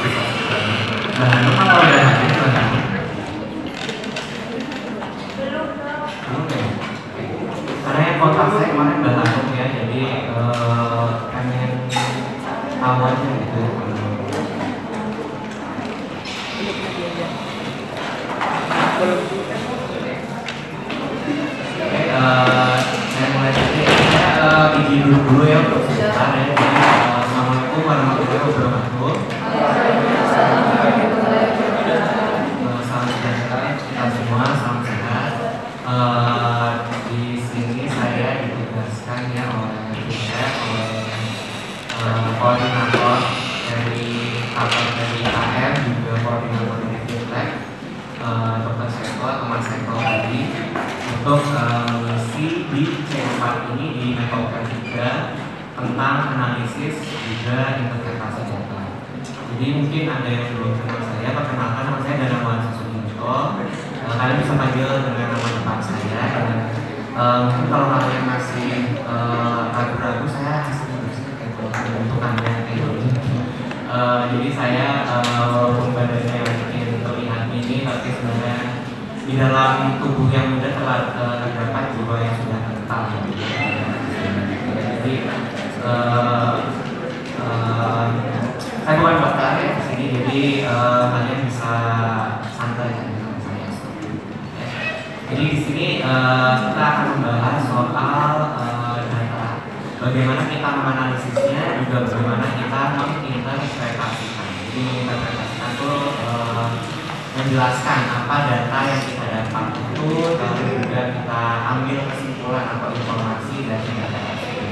Hanum apa udah hadir Mbak Hanum? Belum ya? Karena yang kontak saya kemarin Mbak Hanum ya, jadi pengen tahu aja gitu ya. Saya mulai dari izin dulu ya untuk sebentar ya. Assalamualaikum warahmatullahi wabarakatuh. Salam sejahtera kita semua, salam sehat. Di sini saya ditugaskan ya oleh koordinator dari AM juga koordinator dari Fintech, Dr. Seto, teman Seto tadi, untuk mengisi di C4 ini di metode 3 tentang analisis juga interpretasi data. Jadi mungkin ada yang belum kenal saya, perkenalkan nama saya Darmawan Sasudinto. Kalian bisa panggil dengan nama depan saya. Mungkin kalau kalian masih ragu-ragu, saya bentukannya kayak gini. Jadi saya walaupun badannya mungkin terlihat ini, tapi sebenarnya di dalam tubuh yang muda terdapat jiwa yang sudah kental. Jadi saya bukan dokter ya di sini, jadi kalian bisa santai dengan saya. Jadi di sini kita akan membahas soal data, bagaimana kita menganalisisnya, juga bagaimana kita menginterpretasikan. Jadi menginterpretasikan itu menjelaskan apa data yang kita dapat itu, lalu juga kita ambil kesimpulan atau informasi dari data tersebut.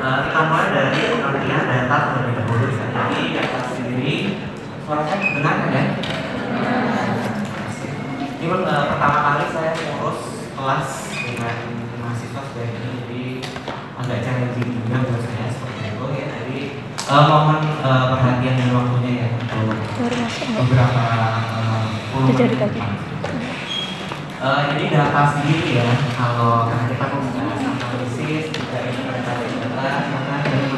Kita mulai dari pengertian data terlebih dahulu. Jadi data sendiri, suara saya dengar kan ya? Ini pertama kali saya ngurus kelas dengan mahasiswa seperti ini, jadi agak challenging juga buat saya seperti itu ya. Jadi mohon perhatian dan waktunya ya untuk beberapa puluh menit. Jadi data sendiri ya, kalau karena kita membahas analisis juga interpretasi data, maka dari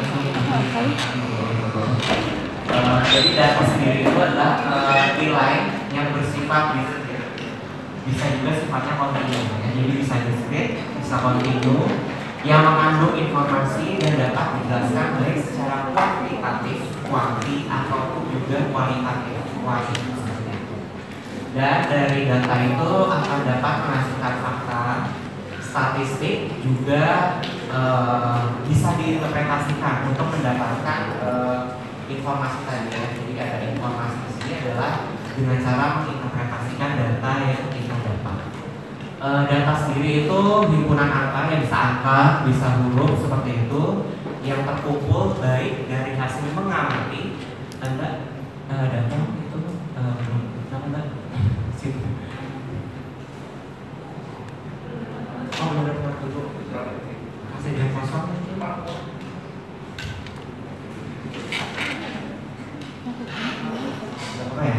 jadi data sendiri itu adalah nilai yang bersifat bisa juga sifatnya kontinu ya. Jadi bisa discrete, bisa kontinu, yang mengandung informasi dan dapat dijelaskan baik secara kuantitatif, kuanti, ataupun juga kualitatif, kualitatif. Dan dari data itu akan dapat menghasilkan fakta, statistik, juga bisa diinterpretasikan untuk mendapatkan informasi tadi ya. Jadi ada informasi di sini adalah dengan cara menginterpretasikan data yang kita dapat. Data sendiri itu himpunan angka, yang bisa angka, bisa huruf seperti itu, yang terkumpul baik dari hasil mengamati data itu oh benar dulu masih yang kosong apa ya,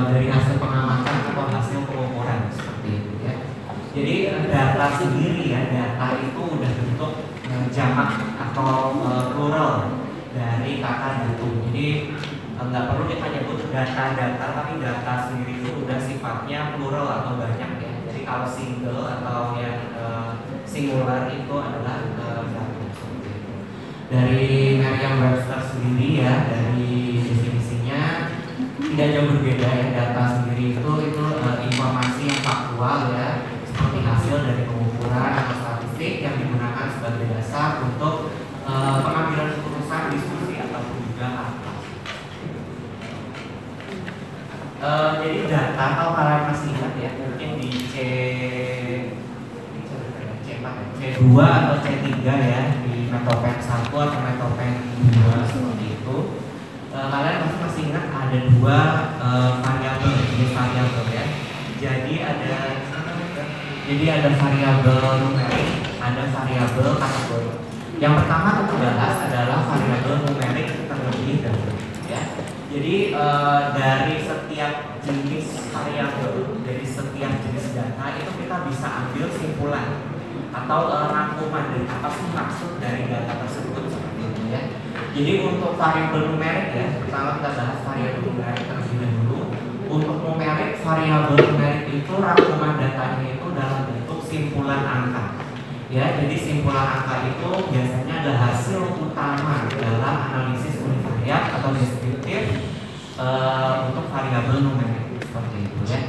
dari hasil pengamatan atau hasil pengukuran seperti itu ya. Jadi data sendiri ya, data itu udah bentuk jamak atau plural dari kata datu. Jadi nggak perlu kita nyebut data-data, tapi data sendiri itu udah sifatnya plural atau banyak ya. Jadi kalau single atau yang singular itu adalah data. Dari Merriam-Webster sendiri ya, dari definisinya tidak jauh berbeda ya. Data sendiri itu informasi yang faktual ya, seperti hasil dari pengukuran atau statistik yang digunakan sebagai dasar untuk pengambilan keputusan, diskusi ataupun juga apa. Jadi data, kalau kalian masih ingat ya, mungkin di C2 atau C3 ya, di Metopen 1 atau Metopen 2 seperti itu, kalian masih ingat ada dua variabel, jenis variabel ya. Jadi ada variabel numerik, ada variabel kategori. Yang pertama kita bahas adalah variabel numerik terlebih dahulu ya. Jadi dari setiap jenis variabel, dari setiap jenis data itu kita bisa ambil simpulan atau rangkuman dari apa sih maksud dari data tersebut seperti itu ya. Jadi untuk variabel numerik ya, pertama kita bahas variabel numerik terlebih dahulu. Untuk numerik, variabel numerik itu rangkuman datanya itu dalam bentuk simpulan angka. Ya, jadi simpulan angka itu biasanya adalah hasil utama dalam analisis univariat atau deskriptif untuk variabel numerik seperti itu ya.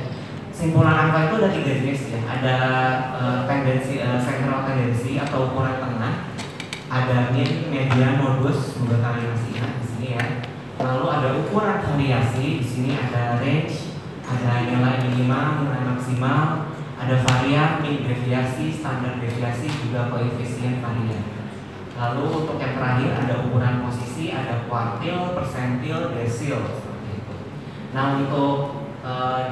Simpulan angka itu ada 3 jenis ya. Ada tendensi central tendensi atau ukuran tengah, ada min, median, modus, semoga kalian masih ingat di sini ya. Lalu ada ukuran variasi, di sini ada range, ada nilai minimal, nilai maksimal, ada varian, mean deviasi, standar deviasi, juga koefisien varian. Lalu untuk yang terakhir ada ukuran posisi, ada kuartil, persentil, desil seperti itu. Nah untuk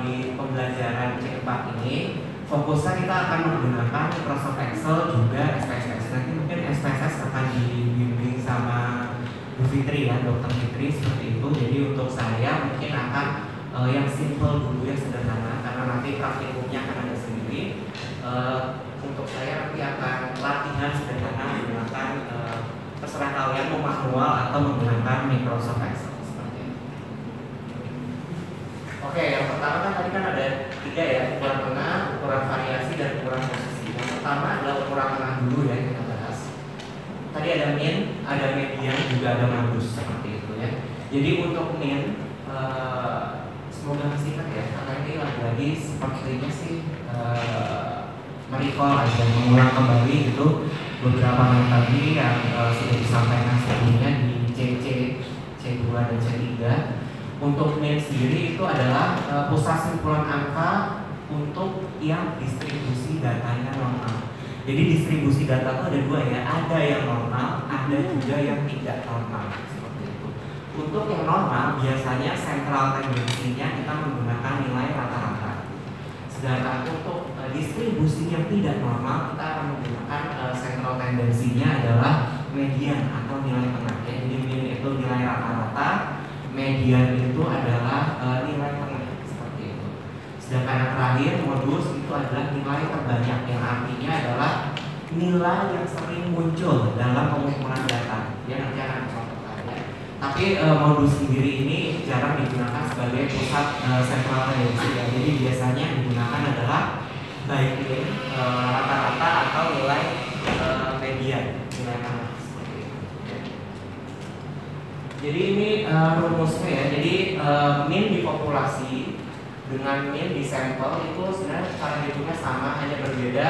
di pembelajaran C4 ini fokusnya kita akan menggunakan Microsoft Excel juga SPSS. Nanti mungkin SPSS akan dibimbing sama Bu Fitri ya, Dokter Fitri seperti itu. Jadi untuk saya mungkin akan yang simple dulu, yang sederhana, karena nanti praktikumnya akan ada sendiri. Untuk saya nanti akan latihan sederhana menggunakan terserah kalian mau manual atau menggunakan Microsoft Excel. Oke, yang pertama kan tadi kan ada 3 ya, ukuran tengah, ukuran variasi, dan ukuran posisi. Yang pertama adalah ukuran tengah dulu ya, kita bahas. Tadi ada min, ada median, juga ada modus seperti itu ya. Jadi untuk min, semoga masih ingat ya, karena ini lagi-lagi sepertinya sih merecall aja, mengulang kembali gitu beberapa metode yang sudah disampaikan sebelumnya di C2 dan C3. Untuk min sendiri itu adalah pusat simpulan angka untuk yang distribusi datanya normal. Jadi distribusi data itu ada 2 ya, ada yang normal, ada juga yang tidak normal seperti itu. Untuk yang normal biasanya sentral tendensinya kita menggunakan nilai rata-rata. Sedangkan untuk distribusi yang tidak normal kita akan menggunakan sentral tendensinya adalah median atau nilai tengah ya. Jadi min itu nilai rata-rata, median itu adalah nilai tengah seperti itu. Sedangkan yang terakhir modus itu adalah nilai terbanyak, yang artinya adalah nilai yang sering muncul dalam pengumpulan data. Ya nanti akan contohkan ya. Tapi modus sendiri ini jarang digunakan sebagai pusat sentral tendensi ya. Jadi biasanya digunakan adalah baik min, rata-rata atau nilai median, nilai tengah. Jadi ini rumusnya ya. Jadi min di populasi dengan min di sampel itu sebenarnya cara hitungnya sama, hanya berbeda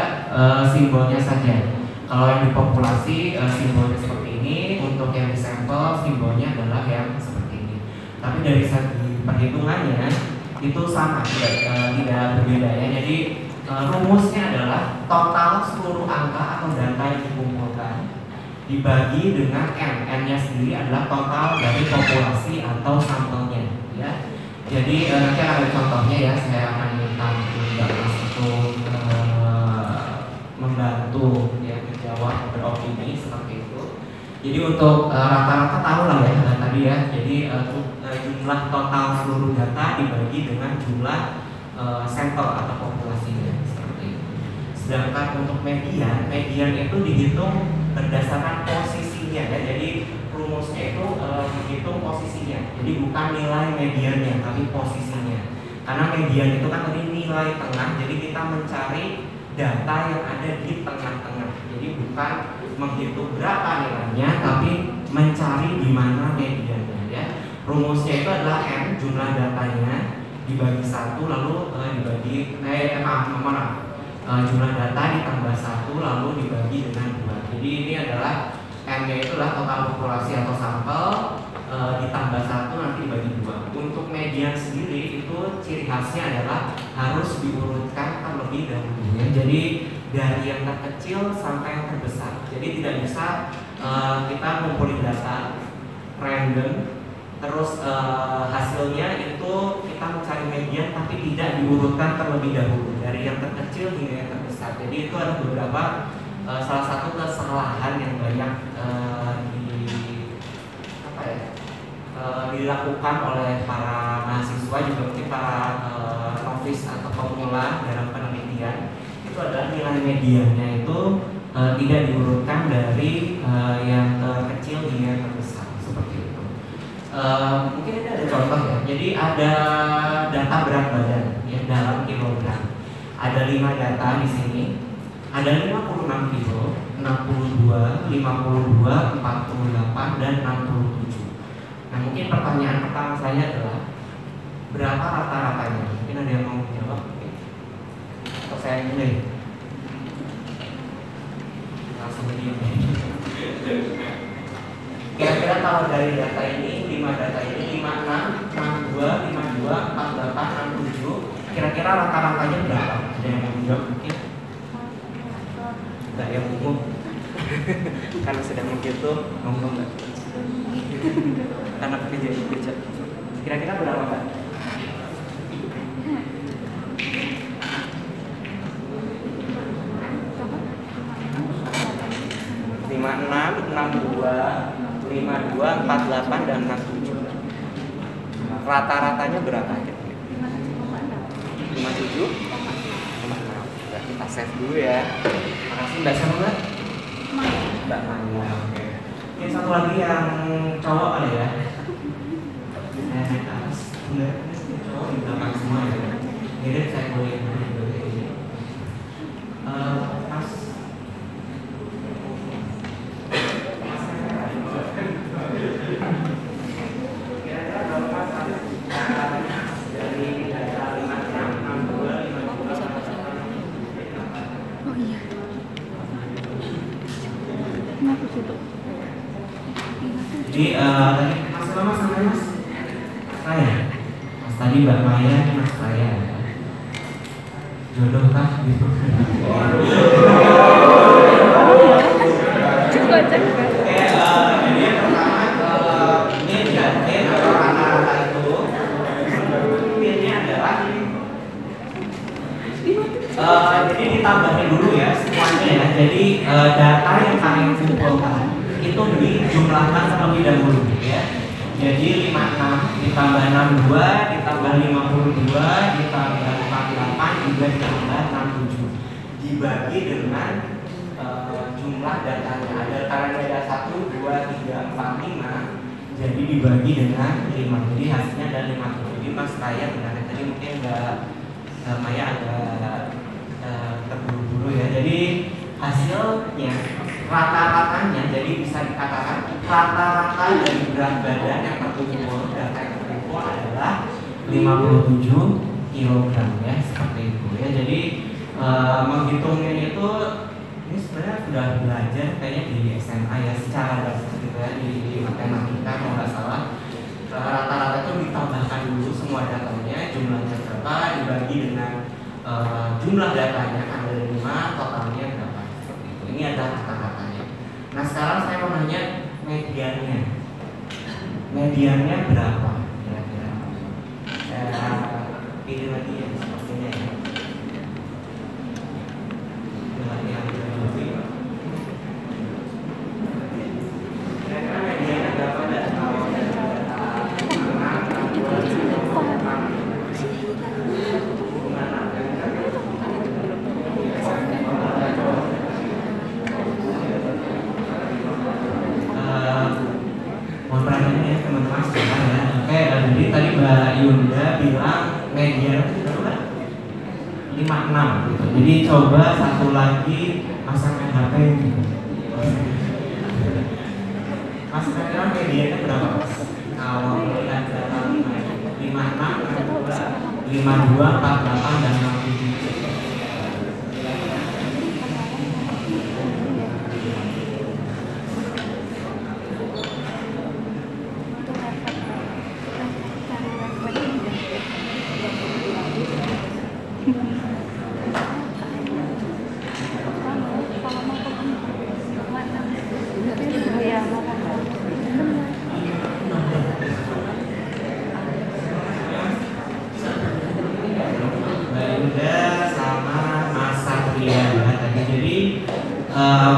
simbolnya saja. Kalau yang di populasi simbolnya seperti ini, untuk yang di sampel simbolnya adalah yang seperti ini. Tapi dari segi perhitungannya itu sama, tidak berbeda ya. Jadi rumusnya adalah total seluruh angka atau data yang dikumpulkan dibagi dengan n-nya sendiri adalah total dari populasi atau sampelnya ya. Jadi nanti ada contohnya ya, saya akan minta Mbak Mas untuk membantu ya menjawab beropini seperti itu. Jadi untuk rata-rata tahu lah ya tadi ya. Jadi jumlah total seluruh data dibagi dengan jumlah sampel atau populasinya seperti itu. Sedangkan untuk median itu dihitung berdasarkan posisinya ya. Jadi rumusnya itu menghitung posisinya. Jadi bukan nilai mediannya tapi posisinya. Karena median itu kan tadi nilai tengah. Jadi kita mencari data yang ada di tengah-tengah. Jadi bukan menghitung berapa nilainya tapi mencari di mana mediannya ya. Rumusnya itu adalah n jumlah datanya dibagi 1 lalu dibagi jumlah data ditambah 1 lalu dibagi dengan 2. Jadi ini adalah n-nya itulah total populasi atau sampel ditambah 1 nanti dibagi 2. Untuk median sendiri itu ciri khasnya adalah harus diurutkan terlebih dahulu ya. Jadi dari yang terkecil sampai yang terbesar. Jadi tidak bisa kita ngumpulin data random terus hasilnya itu kita mencari median tapi tidak diurutkan terlebih dahulu dari yang terkecil hingga yang terbesar. Jadi itu ada beberapa salah satu kesalahan yang banyak dilakukan oleh para mahasiswa juga mungkin para novice atau pemula dalam penelitian. Itu adalah nilai mediannya itu tidak diurutkan dari yang terkecil hingga yang terbesar seperti itu. Mungkin ini ada contoh ya. Jadi ada data berat badan ya dalam kilogram. Ada 5 data di sini. Ada 56 kilo, 62, 52, 48, dan 67. Nah mungkin pertanyaan pertama saya adalah berapa rata-ratanya? Mungkin ada yang mau menjawab? Atau saya mulai? Langsung begini. Kira-kira kalau dari data ini, 5 data ini, 56, 62, 52, 48, 67, kira-kira rata-ratanya berapa? Ada yang mau menjawab mungkin? Enggak, yang umum. Karena sedang menghitung, ngomong enggak? Karena kerja. Kira-kira berapa Mbak? Lima enam, 62, 52, 48, dan 67. Rata-ratanya berapa? 57? 56. Berarti kita save dulu ya. Makasih Mbak siapa Mbak? Mbak Maya. Oke. Ini satu lagi yang cowok kali ya. Naik atas. Enggak, ini cowok di belakang semua ya. Jadi saya boleh ini. Mas. Kira-kira berapa Mas? Dari data 56, 62, 52. Oh iya. Jadi tadi Mas apa Mas namanya Mas? Saya. Mas tadi Mbak Maya, Mas saya. Jodoh kah gitu? Oke, jadi yang pertama ini jadian atau rata-rata itu ini adalah jadi ditambahin dulu ya semuanya ya. Jadi data yang kalian kumpulkan itu dijumlahkan terlebih dahulu ya. Jadi 56 ditambah 62 ditambah 52 ditambah 48 juga ditambah 67 dibagi dengan jumlah datanya. Ada karena ada 1, 2, 3, 4, 5 jadi dibagi dengan 5. Jadi hasilnya ada 50. Jadi Mas Raya benar tadi mungkin Mbak Maya agak terburu-buru ya. Jadi hasilnya rata-ratanya jadi bisa dikatakan rata-rata dari berat badan yang terkumpul data yang terkumpul adalah 57 kg ya seperti itu ya. Jadi menghitungnya itu ini sebenarnya sudah belajar kayaknya di SMA ya secara dasar gitu ya di matematika kalau nggak salah. Rata-rata itu ditambahkan dulu semua datanya jumlahnya berapa dibagi dengan jumlah datanya ada 5 totalnya berapa seperti itu. Ini adalah rata-ratanya. Nah sekarang saya mau nanya mediannya. Mediannya berapa kira-kira? Saya pilih lagi ya sepertinya ya. Kira-kira mediannya berapa? Mohon perhatiannya ya teman-teman sekarang ya. Oke, jadi tadi Mbak Yunda bilang median itu berapa? 56 gitu. Jadi coba satu lagi pasang HP gitu. Mas kira-kira mediannya berapa Mas? Kalau melihat data 56, 52, 48, dan 67.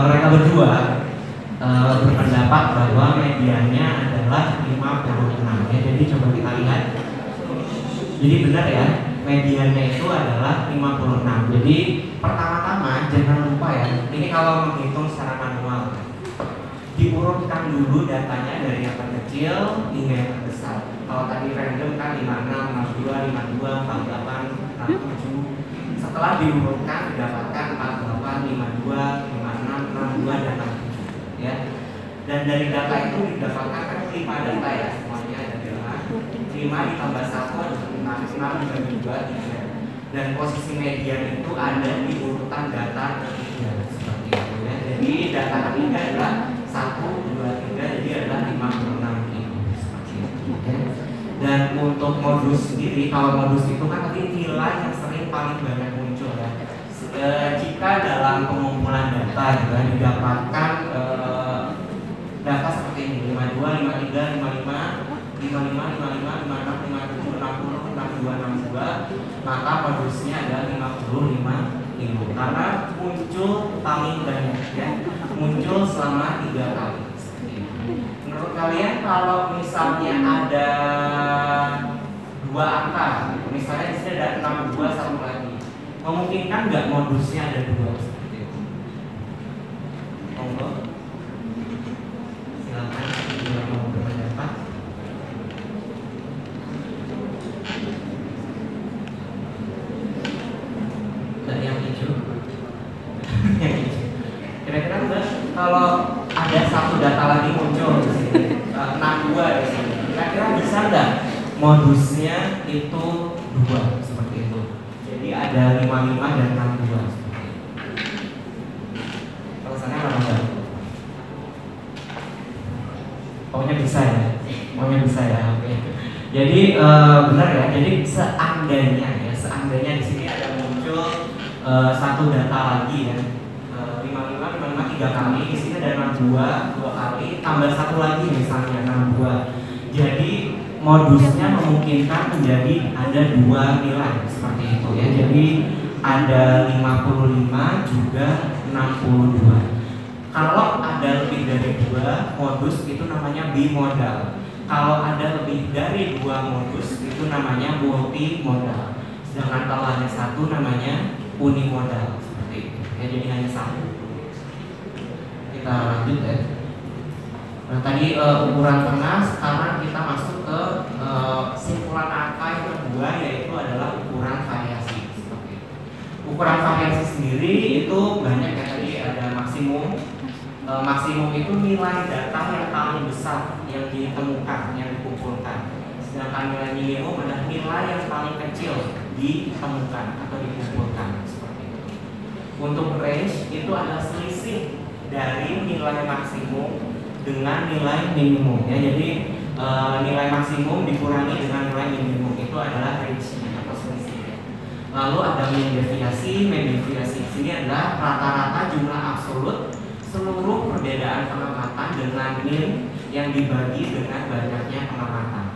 Mereka berdua berpendapat bahwa mediannya adalah 56 ya. Jadi coba kita lihat. Jadi benar ya, mediannya itu adalah 56. Jadi pertama-tama jangan lupa ya, ini kalau menghitung secara manual, diurutkan dulu datanya dari yang terkecil hingga yang terbesar. Kalau tadi random kan 56, 62, 52, 48, 47. Setelah diurutkan didapatkan 48, 52, 56, 62 dan 67 ya. Dan dari data itu didapatkan kan 5 data ya, semuanya ada 5 ditambah 1 adalah 6 dibagi 2, 3. Dan posisi median itu ada di urutan data ketiga seperti itu ya. Jadi data ketiga adalah 1, 2, 3, jadi adalah 56 itu seperti itu ya. Dan untuk modus sendiri, kalau modus itu kan tadi nilai yang sering paling banyak muncul ya. Jika dalam pengumpulan data juga didapatkan data seperti ini 52, 53, 55, 55, 55, 56, 57, 60, 62, 62, maka modusnya adalah 55.000 karena muncul paling banyak ya, muncul selama 3 kali. Menurut kalian kalau misalnya ada 2 angka, misalnya di sini ada 62 satu lagi, memungkinkan nggak modusnya ada 2 seperti itu? Monggo, silakan bila mau berpendapat. Dari yang hijau, yang hijau. Kira-kira Mbak, kalau ada satu data lagi muncul di sini, 62 di sini, kira-kira bisa nggak modusnya itu 2 seperti itu? Jadi ada 55 dan 62 seperti itu. Alasannya apa Mbak? Pokoknya bisa ya, pokoknya bisa ya. Oke. Jadi benar ya. Jadi seandainya di sini ada muncul satu data lagi ya, 55, 55 3 kali, di sini ada 62 2 kali, tambah 1 lagi misalnya 62. Jadi modusnya memungkinkan menjadi ada 2 nilai seperti itu ya. Jadi ada 55 juga 62. Kalau ada lebih dari 2 modus itu namanya bimodal. Kalau ada lebih dari 2 modus itu namanya multimodal. Sedangkan kalau hanya 1 namanya unimodal seperti itu. Ya, jadi hanya 1. Kita lanjut ya. Nah tadi ukuran tengah, sekarang kita masuk ke simpulan angka yang kedua, yaitu adalah ukuran variasi. Seperti itu. Ukuran variasi sendiri itu banyak ya, tadi ada maksimum. Maksimum itu nilai data yang paling besar yang ditemukan, yang dikumpulkan. Sedangkan nilai minimum adalah nilai yang paling kecil ditemukan atau dikumpulkan seperti itu. Untuk range itu adalah selisih dari nilai maksimum dengan nilai minimum ya. Jadi nilai maksimum dikurangi dengan nilai minimum itu adalah range atau selisih. Lalu ada mean deviasi. Mean deviasi di sini adalah rata-rata jumlah absolut seluruh perbedaan pengamatan dengan mean yang dibagi dengan banyaknya pengamatan.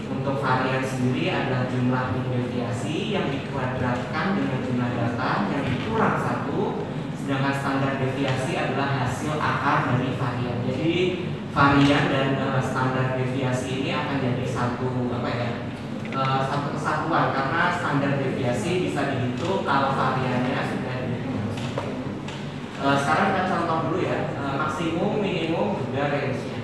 Untuk varian sendiri adalah jumlah mean deviasi yang dikuadratkan dengan jumlah data yang dikurang 1, sedangkan standar deviasi adalah hasil akar dari varian. Jadi varian dan standar deviasi ini akan jadi satu kesatuan, karena standar deviasi bisa dihitung kalau variannya sudah dihitung. Sekarang kita contoh dulu ya, maksimum, minimum, juga range-nya.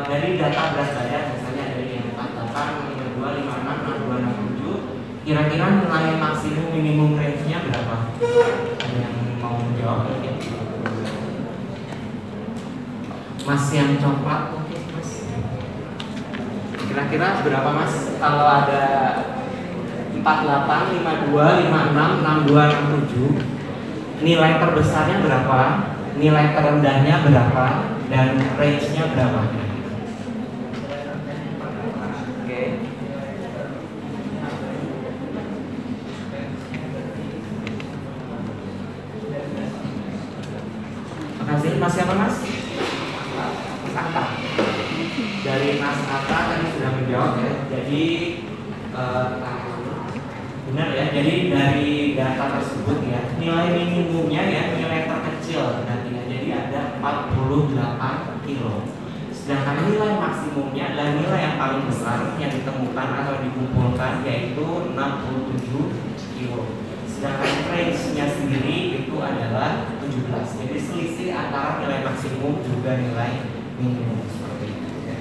Dari data berat badan, misalnya dari yang 48, 52, 56, 62, 67, kira-kira nilai maksimum, minimum, range-nya berapa? Ada yang mau menjawab mungkin? Mas yang coklat mungkin Mas. Kira-kira berapa Mas? Kalau ada 48, 52, 56, 62, 67, nilai terbesarnya berapa, nilai terendahnya berapa, dan range-nya berapa? Oke. Makasih. Mas siapa Mas? Mas Atta. Dari Mas Atta tadi sudah menjawab ya. Jadi benar ya, jadi dari data tersebut ya, nilai minimumnya ya, nilai terkecil nantinya, jadi ada 48 kilo. Sedangkan nilai maksimumnya adalah nilai yang paling besar yang ditemukan atau dikumpulkan, yaitu 67 kilo. Sedangkan range-nya sendiri itu adalah 17. Jadi selisih antara nilai maksimum juga nilai minimum seperti itu. Ya.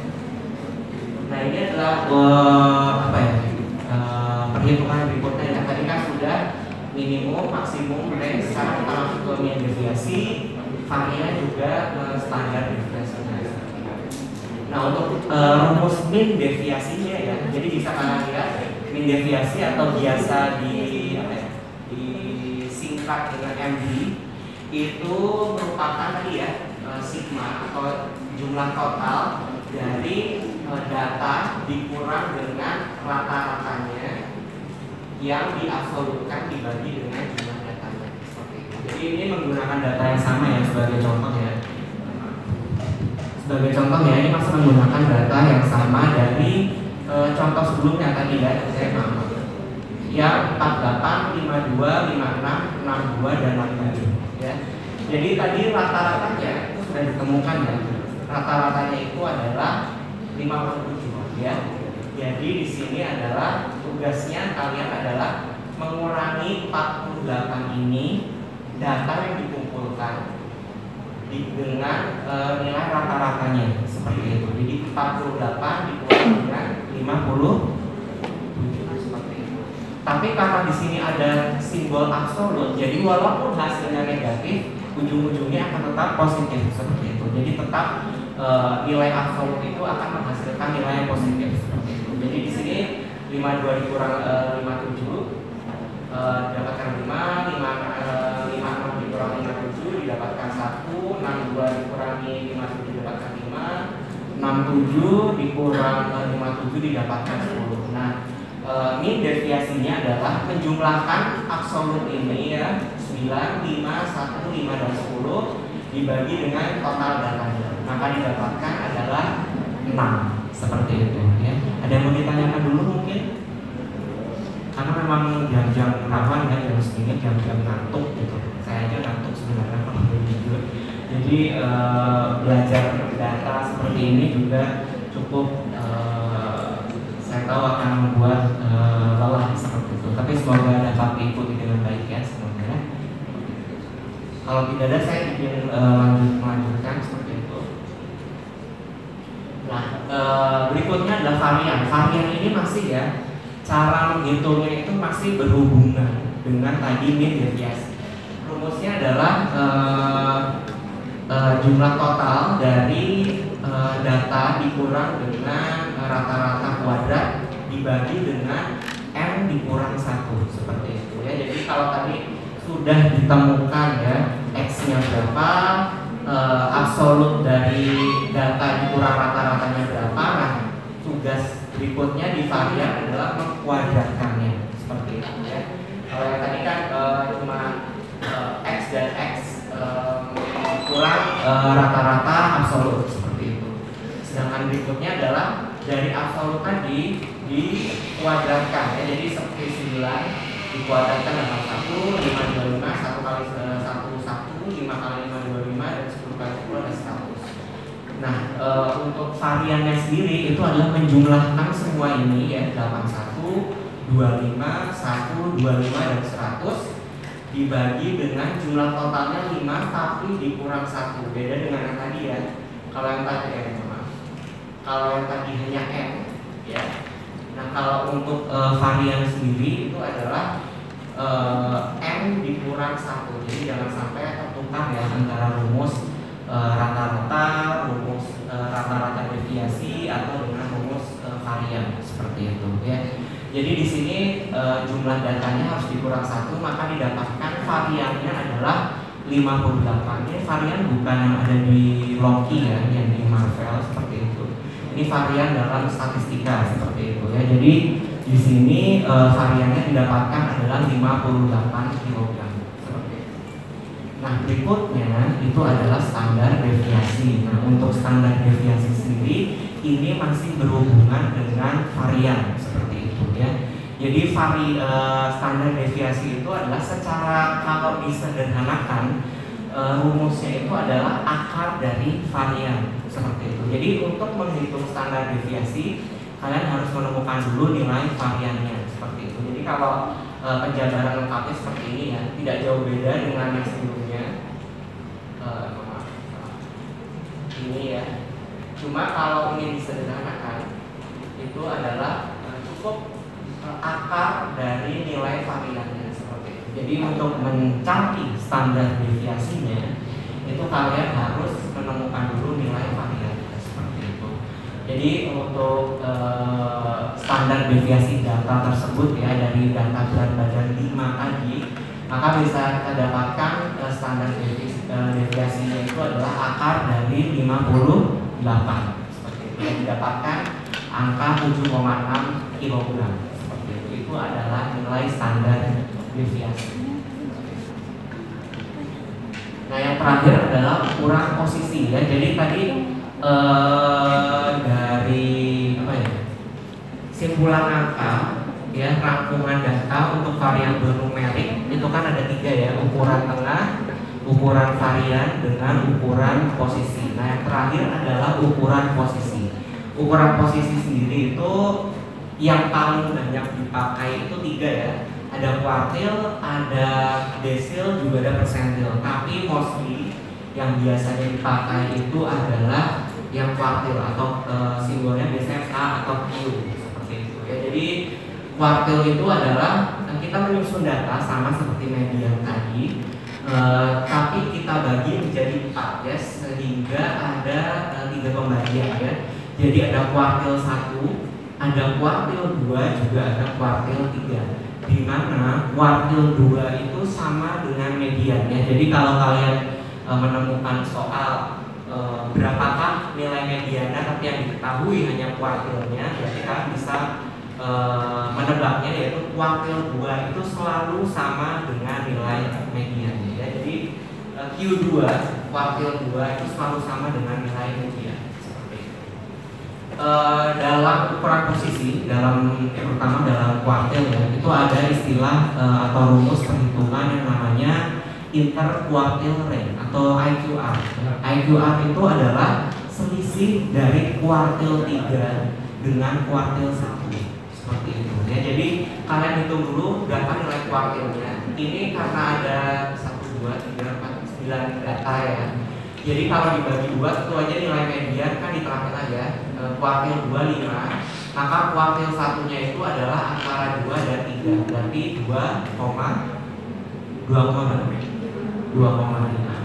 Nah ini adalah perhitungan berikutnya. Ya. Tadi kan sudah minimum, maksimum, range. Sekarang kita masuk ke mean deviasi, varian juga standar deviasi. Nah untuk rumus mean deviasinya ya, jadi bisa kalian lihat mean deviasi atau biasa disingkat dengan MD itu merupakan tadi ya sigma atau jumlah total dari data dikurang dengan rata-ratanya yang diabsolutkan dibagi dengan jumlah datanya seperti itu. Jadi ini menggunakan data yang sama ya sebagai contoh ya. Sebagai contoh ya, ini masih menggunakan data yang sama dari contoh sebelumnya tadi ya, saya maaf yang 48, 52, 56, 62 dan 67 ya. Jadi tadi rata-ratanya itu sudah ditemukan ya. Rata-ratanya itu adalah 57 ya. Jadi di sini adalah tugasnya kalian adalah mengurangi 48 ini data yang dikumpulkan dengan nilai rata-ratanya seperti itu. Jadi 48 dikurangi dengan 50 seperti itu. Tapi karena di sini ada simbol absolut, jadi walaupun hasilnya negatif, ujung-ujungnya akan tetap positif seperti itu. Jadi tetap nilai absolut itu akan menghasilkan nilai yang positif seperti itu. Jadi di sini 52 dikurang 57 didapatkan 5, 56 dikurang 57 didapatkan 1, 62 dikurangi 57 didapatkan 5, 67 dikurang 57 didapatkan 10. Nah, mean deviasinya adalah menjumlahkan absolut ini ya 9, 5, 1, 5 dan 10 dibagi dengan total datanya. Maka didapatkan adalah 6 seperti itu ya. Ada yang mau ditanyakan dulu mungkin? Karena memang jam-jam rawan kan jam segini jam-jam ngantuk gitu. Saya aja ngantuk sebenarnya kalau jujur. Jadi belajar data seperti ini juga cukup saya tahu akan membuat lelah seperti itu. Tapi semoga dapat diikuti dengan baik ya semuanya. Kalau tidak ada saya ingin melanjutkan seperti itu. Nah berikutnya adalah varian. Varian ini masih ya. Cara menghitungnya itu masih berhubungan dengan tadi mean deviasi. Rumusnya adalah jumlah total dari data dikurang dengan rata-rata kuadrat dibagi dengan n dikurang 1 seperti itu ya. Jadi kalau tadi sudah ditemukan ya x-nya berapa, absolut dari data dikurang rata-ratanya berapa, nah tugas berikutnya di varian adalah mengkuadratkannya seperti itu ya. Kalau yang tadi kan cuma x dan x kurang rata-rata absolut seperti itu. Sedangkan berikutnya adalah dari absolut tadi dikuadratkan ya. Jadi seperti 9 dikuadratkan dengan 1, 5 25, 1 kali 1 1, 5 kali 5 25 dan 10 kali 10 ada 100. Nah, untuk variannya sendiri itu adalah menjumlahkan semua ini ya 81, 25, 1, 25 dan 100 dibagi dengan jumlah totalnya 5 tapi dikurang 1. Beda dengan yang tadi ya. Kalau yang tadi kalau yang tadi hanya n ya. Nah, kalau untuk varian sendiri itu adalah n dikurang 1. Jadi jangan sampai tertukar ya antara rumus rata-rata, rumus rata-rata deviasi atau dengan rumus varian seperti itu ya. Jadi di sini jumlah datanya harus dikurang 1, maka didapatkan variannya adalah 58. Ini varian bukan yang ada di Loki ya, yang di Marvel seperti itu. Ini varian dalam statistika seperti itu ya. Jadi di sini variannya didapatkan adalah 58 kg. Nah berikutnya itu adalah standar deviasi. Nah untuk standar deviasi sendiri ini masih berhubungan dengan varian seperti itu ya. Jadi standar deviasi itu adalah secara kalau disederhanakan rumusnya itu adalah akar dari varian seperti itu. Jadi untuk menghitung standar deviasi kalian harus menemukan dulu nilai variannya seperti itu. Jadi kalau penjabaran lengkapnya seperti ini ya, tidak jauh beda dengan yang sebelumnya. Ini ya. Cuma kalau ingin disederhanakan itu adalah cukup akar dari nilai variannya seperti itu. Jadi untuk mencari standar deviasinya itu kalian harus menemukan dulu nilai variannya seperti itu. Jadi untuk standar deviasi data tersebut ya dari data berat badan 5 tadi, maka bisa kita dapatkan standar deviasinya itu adalah akar dari 58 seperti itu. Yang didapatkan angka 7,6 kg seperti itu. Itu adalah nilai standar deviasi. Nah yang terakhir adalah ukuran posisi ya. Jadi tadi dari apa ya, simpulan angka ya, rangkuman data untuk variabel numerik itu kan ada 3 ya, ukuran tengah, ukuran varian dengan ukuran posisi. Nah yang terakhir adalah ukuran posisi. Ukuran posisi sendiri itu yang paling banyak dipakai itu 3 ya. Ada kuartil, ada desil, juga ada persentil. Tapi mostly yang biasanya dipakai itu adalah yang kuartil atau simbolnya biasanya A atau Q seperti itu ya. Jadi kuartil itu adalah kita menyusun data sama seperti median tadi, tapi kita bagi menjadi 4 ya, sehingga ada 3 pembagian ya. Jadi ada kuartil 1, ada kuartil 2, juga ada kuartil 3. Di mana kuartil 2 itu sama dengan median ya. Jadi kalau kalian menemukan soal berapakah nilai mediannya tapi yang diketahui hanya kuartilnya, berarti kalian bisa menebaknya, yaitu kuartil 2 itu selalu sama dengan nilai mediannya ya. Jadi Q2 kuartil 2 itu selalu sama dengan nilai median. Dalam ukuran posisi, terutama dalam kuartil ya, itu ada istilah atau rumus perhitungan yang namanya interquartile range atau IQR. IQR itu adalah selisih dari kuartil 3 dengan kuartil 1 seperti itu ya. Jadi kalian hitung dulu berapa nilai kuartilnya. Ini karena ada 1, 2, 3, 4, 9 data ya. Jadi kalau dibagi 2 tentu aja nilai median kan di tengah-tengah aja. Kuartil 2 5, maka kuartil satunya itu adalah antara 2 dan 3, berarti 2,5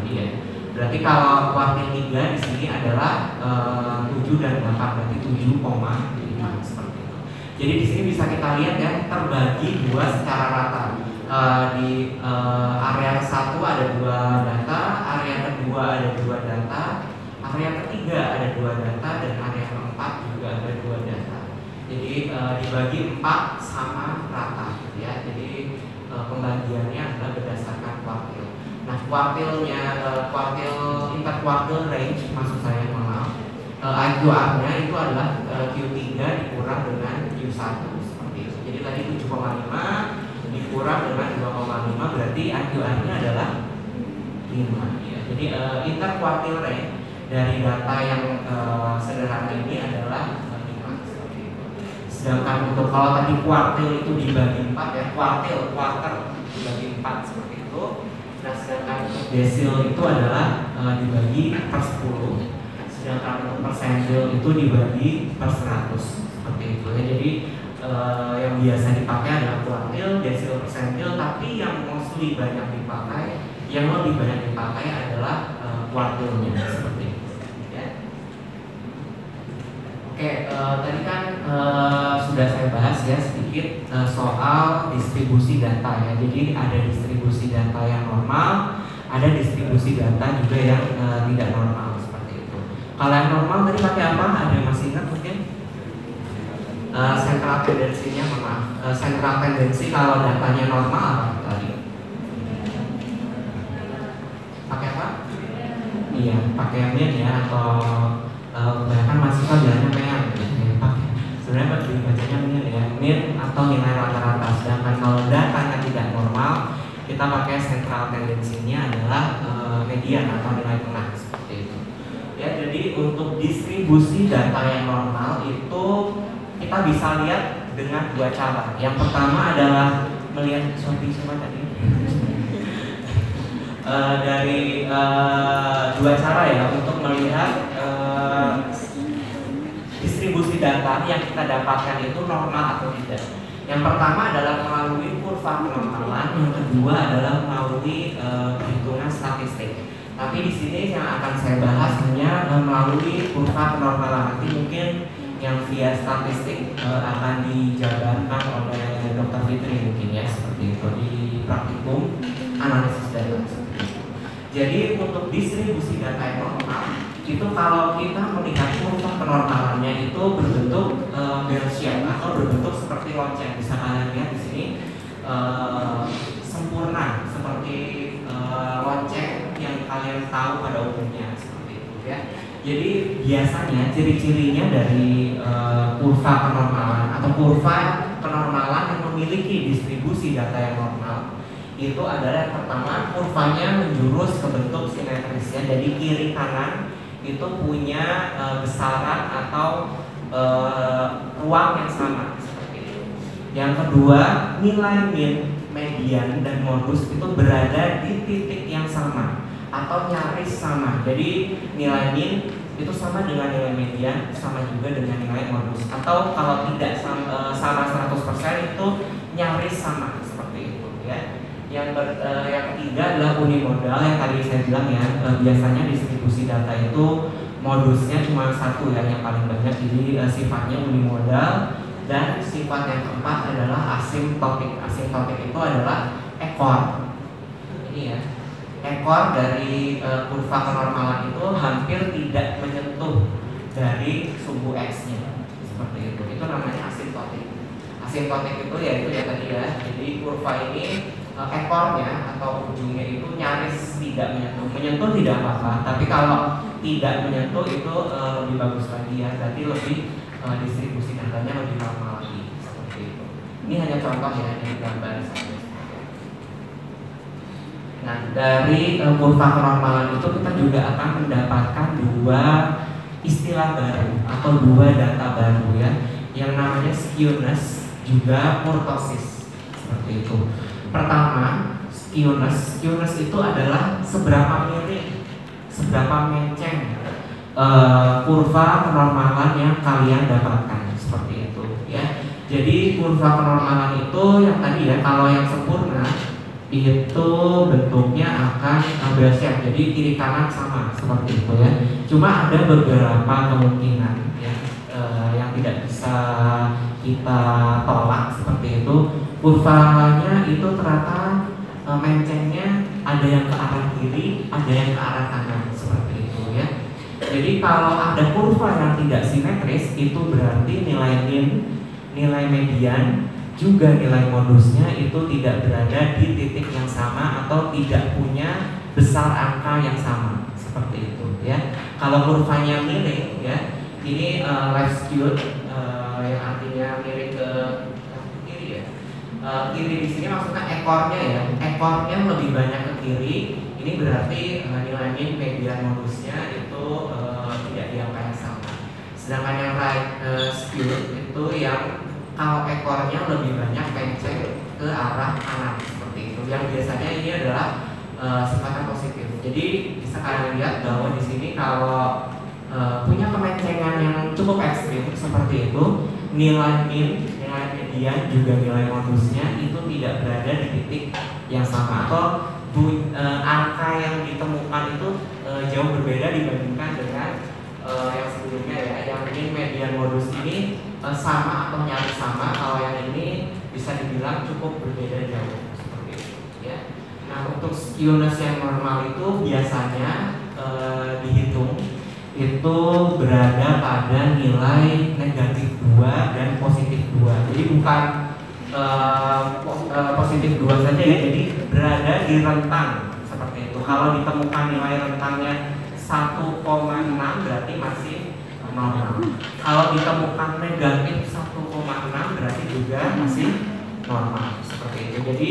iya. Berarti kalau kuartil 3 di sini adalah 7 dan 8, berarti 7,5 seperti itu. Jadi di sini bisa kita lihat ya, terbagi 2 secara rata. Di area 1 ada 2 data, area kedua ada 2 data, area ketiga ada 2 data, dan area keempat juga ada 2 data. Jadi dibagi 4 sama rata ya. Jadi pembagiannya adalah berdasarkan kuartil. Nah kuartilnya, interquartile range maksud saya, mohon maaf, IQR-nya itu adalah Q3 dikurang dengan Q1 seperti itu. Jadi tadi 7,5 dikurang dengan 2,5 berarti IQR-nya adalah 5 ya. Jadi interquartile range dari data yang sederhana ini adalah 5 seperti itu. Sedangkan untuk kalau tadi kuartil itu dibagi 4 ya, quarter dibagi 4 seperti itu. Nah sedangkan untuk desil itu adalah dibagi per 10. Sedangkan untuk persentil itu dibagi per 100 seperti itu ya. Jadi yang biasa dipakai adalah kuartil, desil, persentil, tapi yang mostly banyak dipakai, yang lebih banyak dipakai adalah kuartilnya seperti itu ya. Oke, tadi kan sudah saya bahas ya sedikit soal distribusi data ya. Jadi ada distribusi data yang normal, ada distribusi data juga yang tidak normal seperti itu. Kalau yang normal tadi pakai apa? Ada yang masih ingat mungkin? Central tendensinya, central tendensi kalau datanya normal apa tadi? Pakai apa? Iya, pakai mean ya, atau bahkan mahasiswa bilangnya mean ya. Sebenarnya dibacanya mean ya, mean atau nilai rata-rata. Sedangkan kalau datanya tidak normal kita pakai central tendensinya adalah median atau nilai tengah seperti itu. Ya, jadi untuk distribusi data yang normal itu kita bisa lihat dengan dua cara. Yang pertama adalah melihat siapa tadi? Dari dua cara ya untuk melihat distribusi data yang kita dapatkan itu normal atau tidak. Yang pertama adalah melalui kurva kenormalan, yang kedua adalah melalui perhitungan statistik. Tapi di sini yang akan saya bahas hanya melalui kurva kenormalan. Nanti mungkin yang via statistik akan dijabarkan oleh Dr. Fitri mungkin ya, seperti itu di praktikum analisis data. Jadi untuk distribusi data yang normal itu kalau kita melihat kurva kenormalannya itu berbentuk bell shape atau berbentuk seperti lonceng. Bisa kalian lihat di sini sempurna seperti lonceng yang kalian tahu pada umumnya seperti itu ya. Jadi biasanya ciri-cirinya dari kurva kenormalan atau kurva kenormalan yang memiliki distribusi data yang normal itu adalah yang pertama kurvanya menjurus ke bentuk simetris ya. Jadi kiri kanan itu punya besaran atau ruang yang sama seperti itu. Yang kedua, nilai min, median dan modus itu berada di titik yang sama atau nyaris sama. Jadi nilai min itu sama dengan nilai median, sama juga dengan nilai modus. Atau kalau tidak sama 100% itu nyaris sama seperti itu ya. Yang ketiga adalah unimodal yang tadi saya bilang ya, biasanya distribusi data itu modusnya cuma satu ya, yang paling banyak, jadi sifatnya unimodal. Dan sifat yang keempat adalah asimptotik. Asimptotik itu adalah ekor. Ini ya, ekor dari kurva kenormalan itu hampir tidak menyentuh dari sumbu X-nya seperti itu. Itu namanya asimptotik. Asimptotik itu yaitu ya tadi ya, jadi kurva ini ekornya atau ujungnya itu nyaris tidak menyentuh. Menyentuh tidak apa-apa, tapi kalau tidak menyentuh itu lebih bagus lagi ya. Berarti lebih distribusi datanya lebih normal lagi seperti itu. Ini hanya contoh ya dari gambar saja. Nah, dari kurva kenormalan itu kita juga akan mendapatkan dua istilah baru atau dua data baru ya, yang namanya skewness juga kurtosis seperti itu. Pertama, skewness itu adalah seberapa miring, seberapa menceng kurva kenormalan yang kalian dapatkan seperti itu ya. Jadi kurva kenormalan itu yang tadi ya, kalau yang sempurna itu bentuknya akan bell shape, jadi kiri kanan sama seperti itu ya. Cuma ada beberapa kemungkinan ya yang tidak bisa kita tolak seperti itu. Kurvanya itu ternyata mencengnya ada yang ke arah kiri, ada yang ke arah kanan seperti itu ya. Jadi kalau ada kurva yang tidak simetris itu berarti nilai min, nilai median, juga nilai modusnya itu tidak berada di titik yang sama atau tidak punya besar angka yang sama seperti itu ya. Kalau kurvanya miring ya, ini left skewed yang artinya miring ke kiri ya. Kiri di sini maksudnya ekornya ya, ekornya lebih banyak ke kiri. Ini berarti nilai min, median, modusnya itu tidak di angka yang sama. Sedangkan yang right skewed itu yang kalau ekornya lebih banyak penceng ke arah kanan seperti itu. Yang biasanya ini adalah sifatnya positif. Jadi bisa kalian lihat bahwa di sini kalau punya kemencengan yang cukup ekstrim seperti itu, nilai min, nilai median, juga nilai modusnya itu tidak berada di titik yang sama atau angka yang ditemukan itu jauh berbeda dibandingkan dengan yang sebelumnya ya. Yang min, median, modus ini sama atau nyaris sama. Kalau yang ini bisa dibilang cukup berbeda jauh seperti itu ya. Nah, untuk skewness yang normal itu biasanya dihitung itu berada pada nilai negatif 2 dan positif 2. Jadi bukan positif 2 saja ya, jadi berada di rentang seperti itu. Kalau ditemukan nilai rentangnya 1,6 berarti masih normal. Kalau ditemukan negatif 1,6 berarti juga masih normal seperti itu. Jadi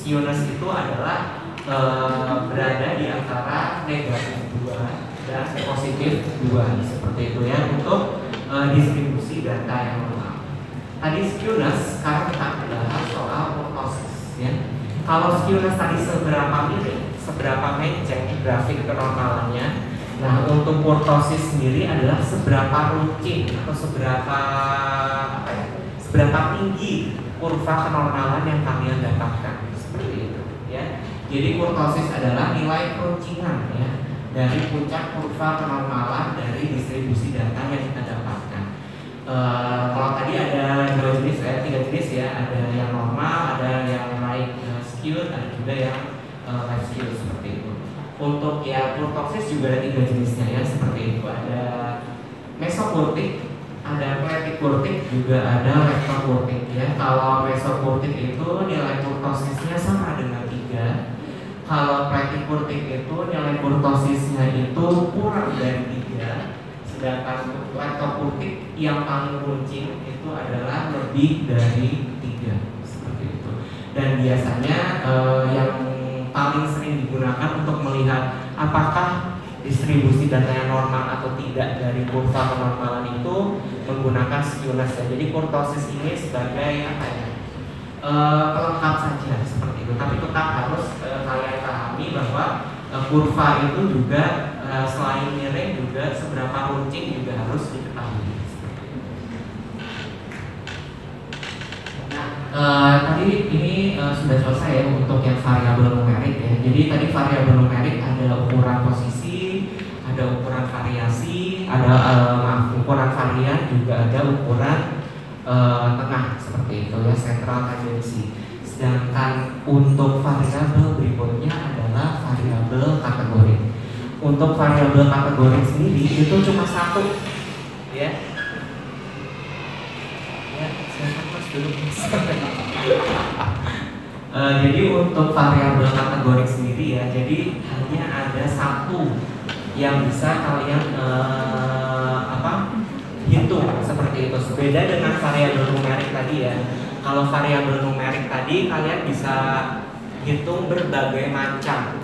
Skewness itu adalah berada di antara negatif 2 dan positif 2 seperti itu ya untuk distribusi data yang normal. Tadi skewness, sekarang kita bahas soal kurtosis ya. Kalau skewness tadi seberapa mirip, seberapa menceng grafik kenormalannya. Nah, untuk kurtosis sendiri adalah seberapa runcing atau seberapa tinggi kurva kenormalan yang kalian dapatkan seperti itu ya. Jadi kurtosis adalah nilai keruncingan ya dari puncak kurva kenormalan dari distribusi data yang kita dapatkan. Kalau tadi ada 3 jenis ya, ada yang normal, ada yang right skewed, ada juga yang left skewed seperti itu. Untuk ya kurtosis juga ada 3 jenisnya ya seperti itu. Ada mesokurtik, ada platykurtik, juga ada lektokurtik ya. Kalau mesokurtik itu nilai kurtosisnya sama dengan 3. Kalau platykurtik itu nilai kurtosisnya itu kurang dari 3. Sedangkan untuk lektokurtik yang paling runcing itu adalah lebih dari 3 seperti itu. Dan biasanya yang paling sering digunakan untuk melihat apakah distribusi data yang normal atau tidak dari kurva kenormalan itu menggunakan skewness ya. Jadi kurtosis ini sebagai pelengkap saja seperti itu. Tapi tetap harus kalian pahami bahwa kurva itu juga selain miring juga seberapa runcing juga harus diketahui. Tadi ini sudah selesai ya untuk yang variabel numerik ya. Jadi tadi variabel numerik ada ukuran posisi, ada ukuran variasi, ada ukuran varian, juga ada ukuran tengah seperti itu ya, central tendency. Sedangkan untuk variabel berikutnya adalah variabel kategori. Untuk variabel kategori sendiri itu cuma 1 ya. Jadi untuk variabel kategori sendiri ya, jadi hanya ada 1 yang bisa kalian hitung seperti itu. Beda dengan variabel numerik tadi ya. Kalau variabel numerik tadi kalian bisa hitung berbagai macam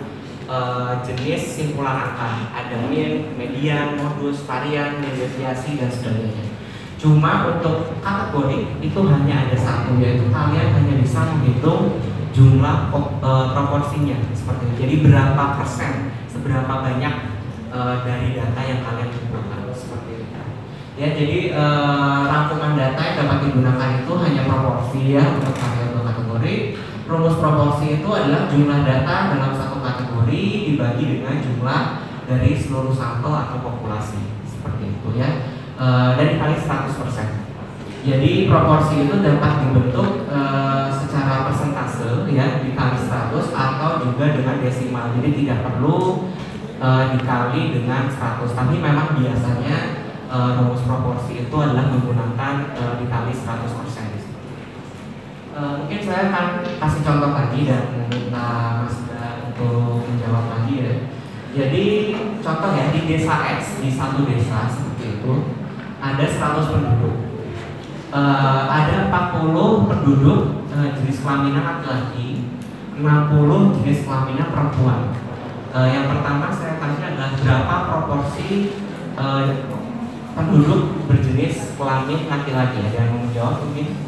jenis simpulan angka, ada min, median, modus, varian, deviasi dan sebagainya. Cuma untuk kategori itu hanya ada 1, yaitu kalian hanya bisa menghitung jumlah proporsinya seperti itu. Jadi berapa persen, seberapa banyak dari data yang kalian kumpulkan seperti itu. Ya, jadi rangkuman data yang dapat digunakan itu hanya proporsi ya untuk variabel kategori. Rumus proporsi itu adalah jumlah data dalam satu kategori dibagi dengan jumlah dari seluruh sampel atau populasi seperti itu ya. Dan dikali 100%. Jadi proporsi itu dapat dibentuk secara persentase ya, dikali 100 atau juga dengan desimal. Jadi tidak perlu dikali dengan 100. Tapi memang biasanya rumus proporsi itu adalah menggunakan dikali 100%. Mungkin saya akan kasih contoh lagi dan minta Mas untuk menjawab lagi ya. Jadi contoh ya, di desa X, di satu desa seperti itu ada 100 penduduk. Ada 40 penduduk jenis kelamin laki-laki, 60 jenis kelamin perempuan. Yang pertama saya tanya adalah berapa proporsi penduduk berjenis kelamin laki-laki. Ada yang mau menjawab mungkin?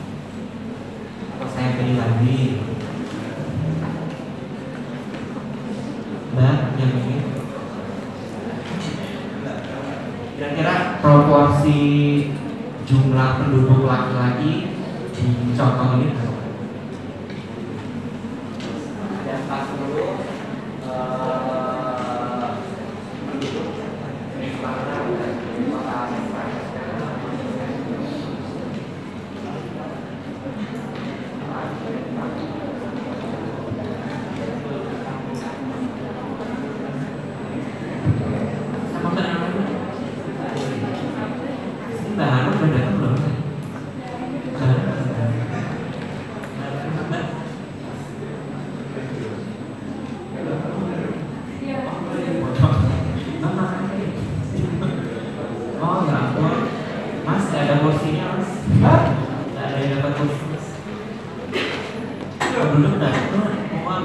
Atau saya pilih lagi? Mbak, yang ini kira-kira proporsi jumlah penduduk laki-laki di contoh ini ada 40 penduduk jenis kelamin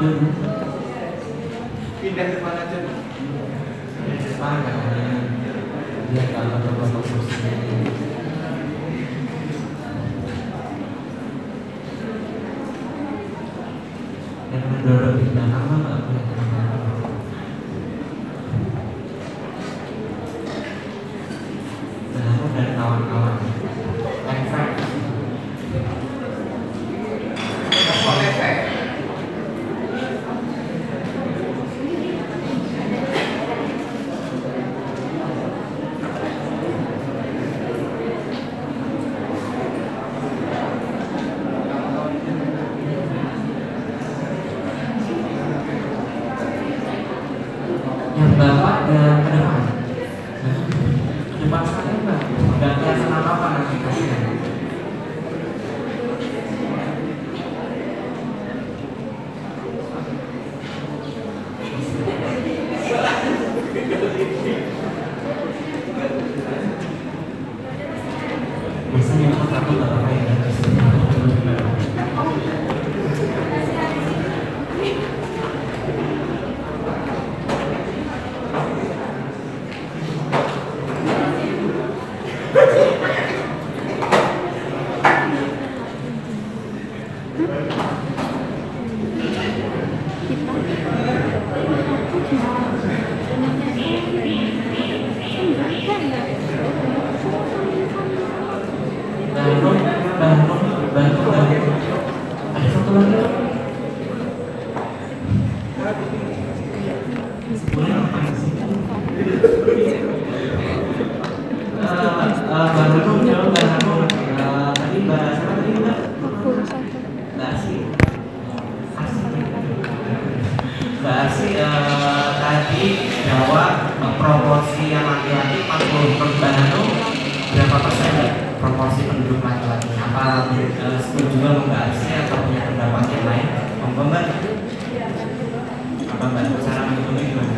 dulu. Pindah ke mana aja? Depan katanya. Dia kalau coba kursinya. Dan mendorong di belakang mah nggak boleh teman-teman. Dan aku dan kawan-kawan efek. Kok efek? Yang bapak dan ke depan. Ke depan sekali mbak. Nggak kelihatan apa-apa nanti kasihnya. Biasanya aku takut apa yang ada di sini. Bantu. Ada satu lagi. Boleh apa sih? Tadi Mbak siapa tadi Mbak? Mbak Asi. Mbak Asi tadi jawab proporsi yang laki-laki 40% berapa persen proporsi penduduk laki-laki? Apa setuju sama Mbak Asi atau punya pendapat yang lain? Monggo Mbak. Apa Mbak cara menghitungnya gimana?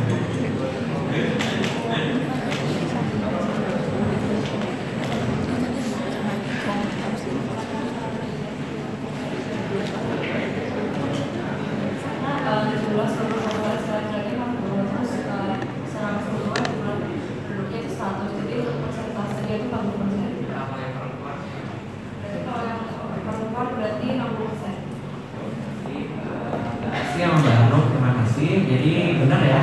Jadi benar ya,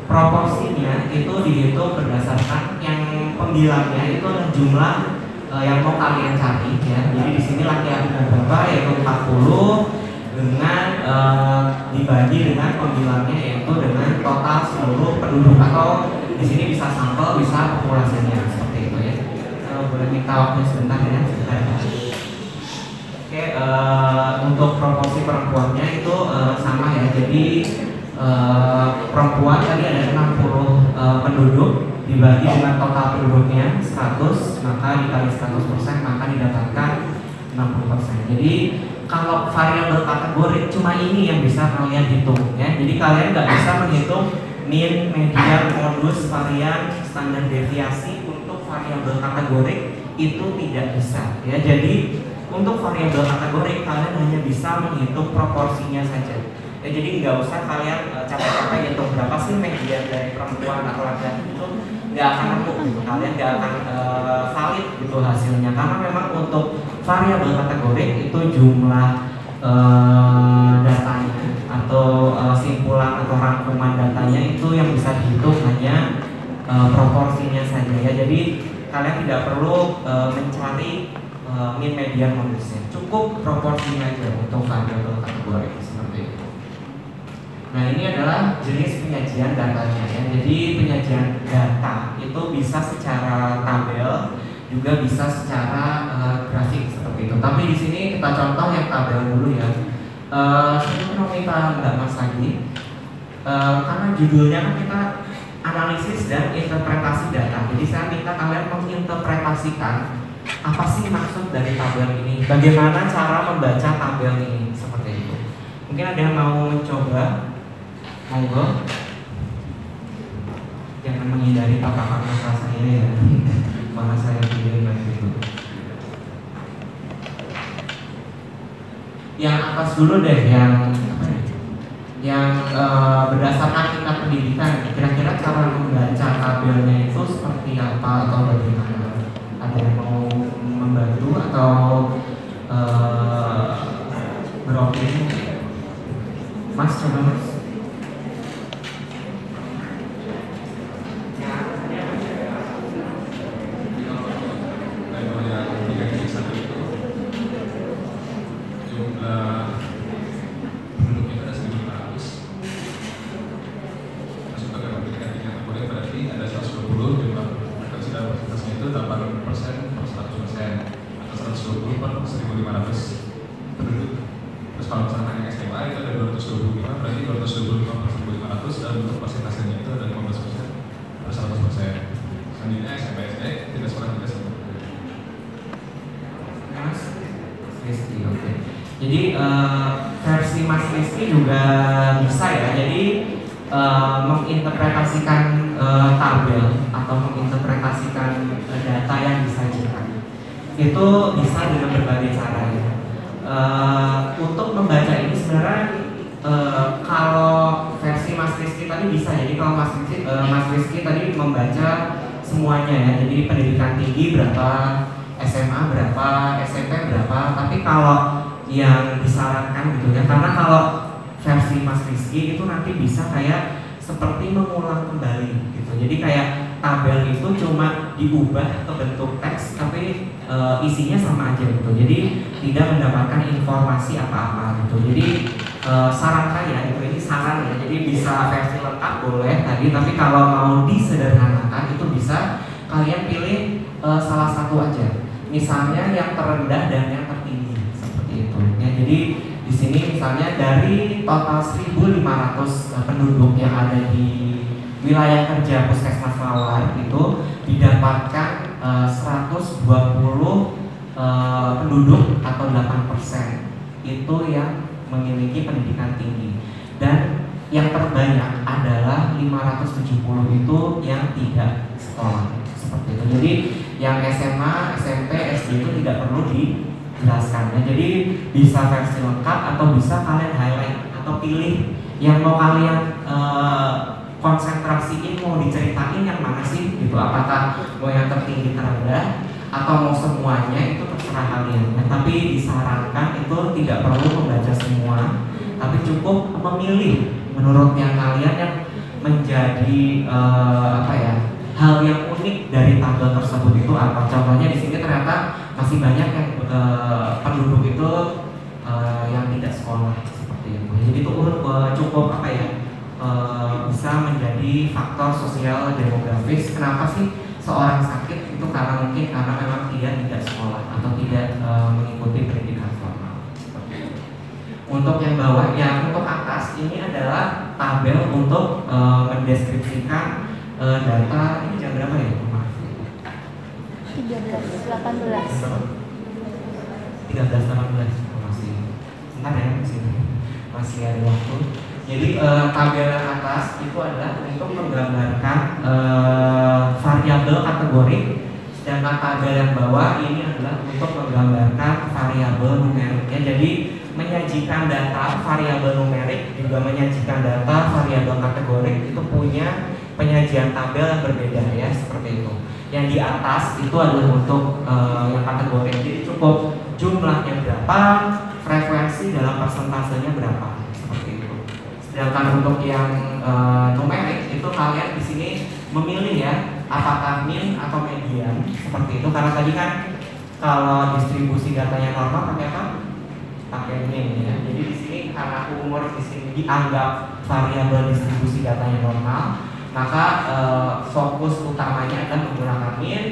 proporsinya itu dihitung berdasarkan yang pembilangnya itu adalah jumlah yang mau kalian cari ya. Jadi di sini laki-laki dan berapa yaitu 40 dengan dibagi dengan pembilangnya yaitu dengan total seluruh penduduk, atau di sini bisa sampel bisa populasinya seperti itu ya. Boleh minta waktu sebentar ya. Oke, untuk proporsi perempuannya itu sama ya. Jadi perempuan tadi ada 60 penduduk dibagi dengan total penduduknya 100, maka dikali 100% maka didapatkan 60%. Jadi kalau variabel kategori cuma ini yang bisa kalian hitung ya. Jadi kalian nggak bisa menghitung mean, median, modus, varian, standar deviasi untuk variabel kategori itu tidak bisa ya. Jadi untuk variabel kategori kalian hanya bisa menghitung proporsinya saja ya. Jadi nggak usah kalian capek-capek hitung berapa sih median dari perempuan atau laki-laki, itu nggak akan nemu gitu. Kalian nggak akan valid gitu hasilnya, karena memang untuk variabel kategori itu jumlah datanya atau simpulan atau rangkuman datanya itu yang bisa dihitung hanya proporsinya saja ya. Jadi kalian tidak perlu mencari mean, median, modusnya, cukup proporsinya aja untuk variabel kategori seperti itu. Nah ini adalah jenis penyajian datanya ya. Jadi penyajian data itu bisa secara tabel, juga bisa secara grafik seperti itu. Tapi di sini kita contoh yang tabel dulu ya. Saya mau minta Mbak Mas lagi, karena judulnya kan kita analisis dan interpretasi data. Jadi saya minta kalian menginterpretasikan apa sih maksud dari tabel ini, bagaimana cara membaca tabel ini seperti itu. Mungkin ada yang mau mencoba, monggo. Jangan menghindari tatapan mata saya ya, mana saya pilih baik itu. Yang atas dulu deh, yang berdasarkan tingkat pendidikan. Kira-kira cara membaca tabelnya itu seperti apa atau bagaimana? Ada yang mau membantu atau beropini? Mas, coba Mas. Terus kalau misalkan yang SMA itu ada 225, berarti 225 per 1.500 dan untuk persentasenya itu ada 15% per 100%. Selanjutnya SMP SD tidak sekolah tidak sama. Mas Rizky, oke. Jadi versi Mas Rizky juga bisa ya. Jadi menginterpretasikan tabel atau menginterpretasikan data yang disajikan itu bisa dengan berbagai cara ya. Untuk membaca ini sebenarnya kalau versi Mas Rizky tadi bisa, jadi kalau Mas Rizky tadi membaca semuanya ya, jadi pendidikan tinggi berapa, SMA berapa, SMP berapa, tapi kalau yang disarankan gitu ya, karena kalau versi Mas Rizky itu nanti bisa kayak seperti mengulang kembali gitu, jadi kayak tabel itu cuma diubah ke bentuk teks tapi isinya sama aja gitu, jadi tidak mendapatkan informasi apa-apa gitu. Jadi saran saya itu, ini saran ya, jadi bisa versi lengkap boleh tadi, tapi kalau mau disederhanakan itu bisa kalian pilih salah satu aja, misalnya yang terendah dan yang tertinggi seperti itu ya. Jadi di sini misalnya dari total 1.500 penduduk yang ada di wilayah kerja Puskesmas Mawar itu didapatkan 120 penduduk atau 8% itu yang memiliki pendidikan tinggi, dan yang terbanyak adalah 570 itu yang tidak sekolah seperti itu. Jadi yang SMA, SMP, SD itu tidak perlu dijelaskan ya. Jadi bisa versi lengkap atau bisa kalian highlight atau pilih yang mau kalian konsentrasiin, mau diceritain yang mana sih gitu, apakah mau yang tertinggi terendah atau mau semuanya, itu terserah kalian ya. Tapi disarankan itu tidak perlu membaca semua, tapi cukup memilih menurut yang kalian yang menjadi hal yang unik dari tabel tersebut itu apa. Contohnya di sini ternyata masih banyak yang penduduk itu yang tidak sekolah seperti itu. Jadi itu cukup bisa menjadi faktor sosial demografis. Kenapa sih seorang sakit itu? Karena mungkin karena memang dia tidak sekolah atau tidak mengikuti pendidikan formal. Untuk yang bawah, yang untuk atas ini adalah tabel untuk mendeskripsikan data. Ini jam berapa ya? Maaf. 13.18 masih bentar ya, masih ada waktu. Jadi tabel yang atas itu adalah untuk menggambarkan variabel kategori, sedangkan tabel yang bawah ini adalah untuk menggambarkan variabel numeriknya. Jadi menyajikan data variabel numerik juga menyajikan data variabel kategori itu punya penyajian tabel yang berbeda ya, seperti itu. Yang di atas itu adalah untuk yang kategori, jadi cukup jumlahnya berapa, frekuensi dalam persentasenya berapa, seperti itu. Sedangkan untuk yang numerik itu kalian di sini memilih ya, apakah min atau median seperti itu. Karena tadi kan kalau distribusi datanya normal pakai apa? Pakai min ya. Jadi di sini karena umur di sini dianggap variabel distribusi datanya normal, maka fokus utamanya adalah menggunakan min,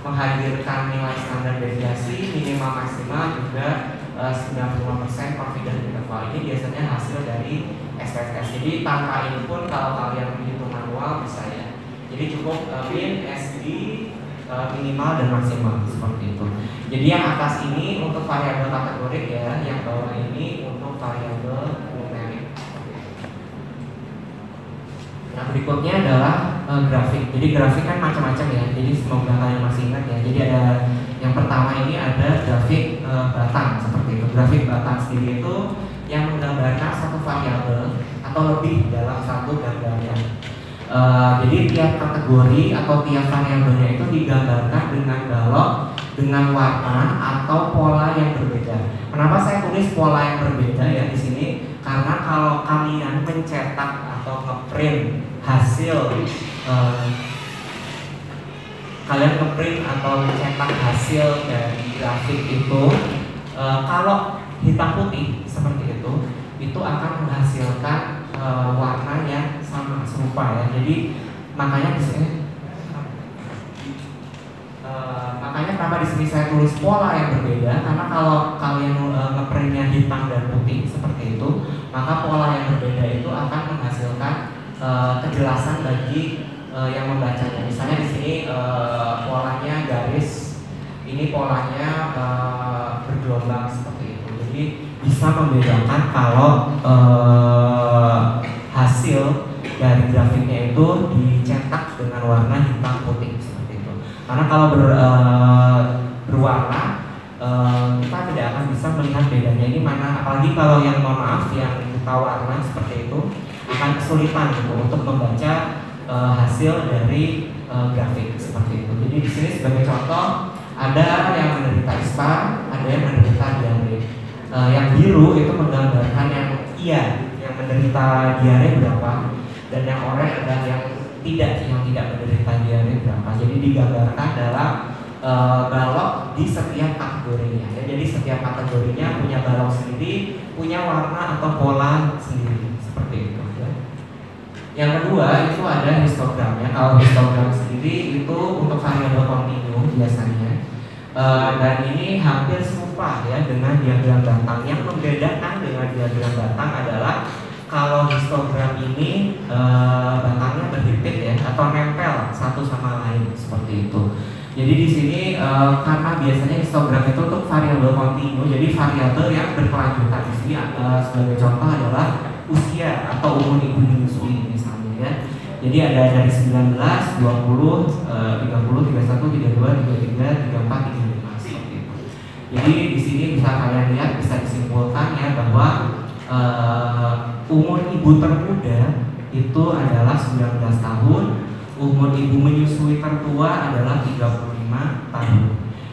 menghadirkan nilai standar deviasi minimal maksimal juga 95% confidence interval. Ini biasanya hasil dari SPSS. Jadi tanpa ini pun kalau kalian menghitung manual bisa ya. Jadi cukup min, SD, minimal dan maksimal seperti itu. Jadi yang atas ini untuk variabel kategorik ya, yang bawah ini untuk variabel numerik. Nah berikutnya adalah grafik. Jadi grafik kan macam-macam ya. Jadi semoga kalian masih ingat ya. Jadi ada yang pertama ini ada grafik batang seperti itu. Grafik batang sendiri itu yang menggambarkan satu variabel atau lebih dalam satu gambaran. Jadi tiap kategori atau tiap variabelnya itu digambarkan dengan balok, dengan warna atau pola yang berbeda. Kenapa saya tulis pola yang berbeda ya di sini? Karena kalau kalian mencetak atau ngeprint hasil kalian ngeprint atau mencetak hasil dari grafik itu, kalau hitam putih seperti itu akan menghasilkan warna yang sama serupa ya. Jadi makanya di sini makanya kenapa di sini saya tulis pola yang berbeda, karena kalau kalian ngeprintnya hitam dan putih seperti itu, maka pola yang berbeda itu akan menghasilkan kejelasan bagi yang membacanya. Misalnya di sini polanya garis, ini polanya bergelombang seperti itu. Jadi bisa membedakan kalau hasil dari grafiknya itu dicetak dengan warna hitam putih seperti itu. Karena kalau berwarna kita tidak akan bisa melihat bedanya ini mana. Apalagi kalau yang mohon maaf yang buta warna seperti itu akan kesulitan untuk membaca hasil dari grafik seperti itu. Jadi di sini sebagai contoh ada yang menderita ISPA, ada yang menderita diare. Yang biru itu menggambarkan yang yang menderita diare berapa, dan yang oranye adalah yang tidak menderita diare berapa. Jadi digambarkan dalam balok di setiap kategorinya. Ya, jadi setiap kategorinya punya balok sendiri, punya warna atau pola sendiri seperti itu. Ya. Yang kedua itu ada histogramnya. Kalau histogram sendiri itu untuk variabel kontinu biasanya. Dan ini hampir serupa ya dengan diagram batang. Yang membedakan dengan diagram batang adalah kalau histogram ini batangnya berhimpit ya atau nempel satu sama lain seperti itu. Jadi di sini karena biasanya histogram itu untuk variabel kontinu, jadi variabel yang berkelanjutan. Di sini sebagai contoh adalah usia atau umur ibu menyusui misalnya ya. Jadi ada dari 19, 20, 30, 31, 32, 33, 34, 35 seperti itu. Jadi di sini bisa kalian lihat, bisa disimpulkan ya bahwa umur ibu termuda itu adalah 19 tahun, umur ibu menyusui tertua adalah 35 tahun.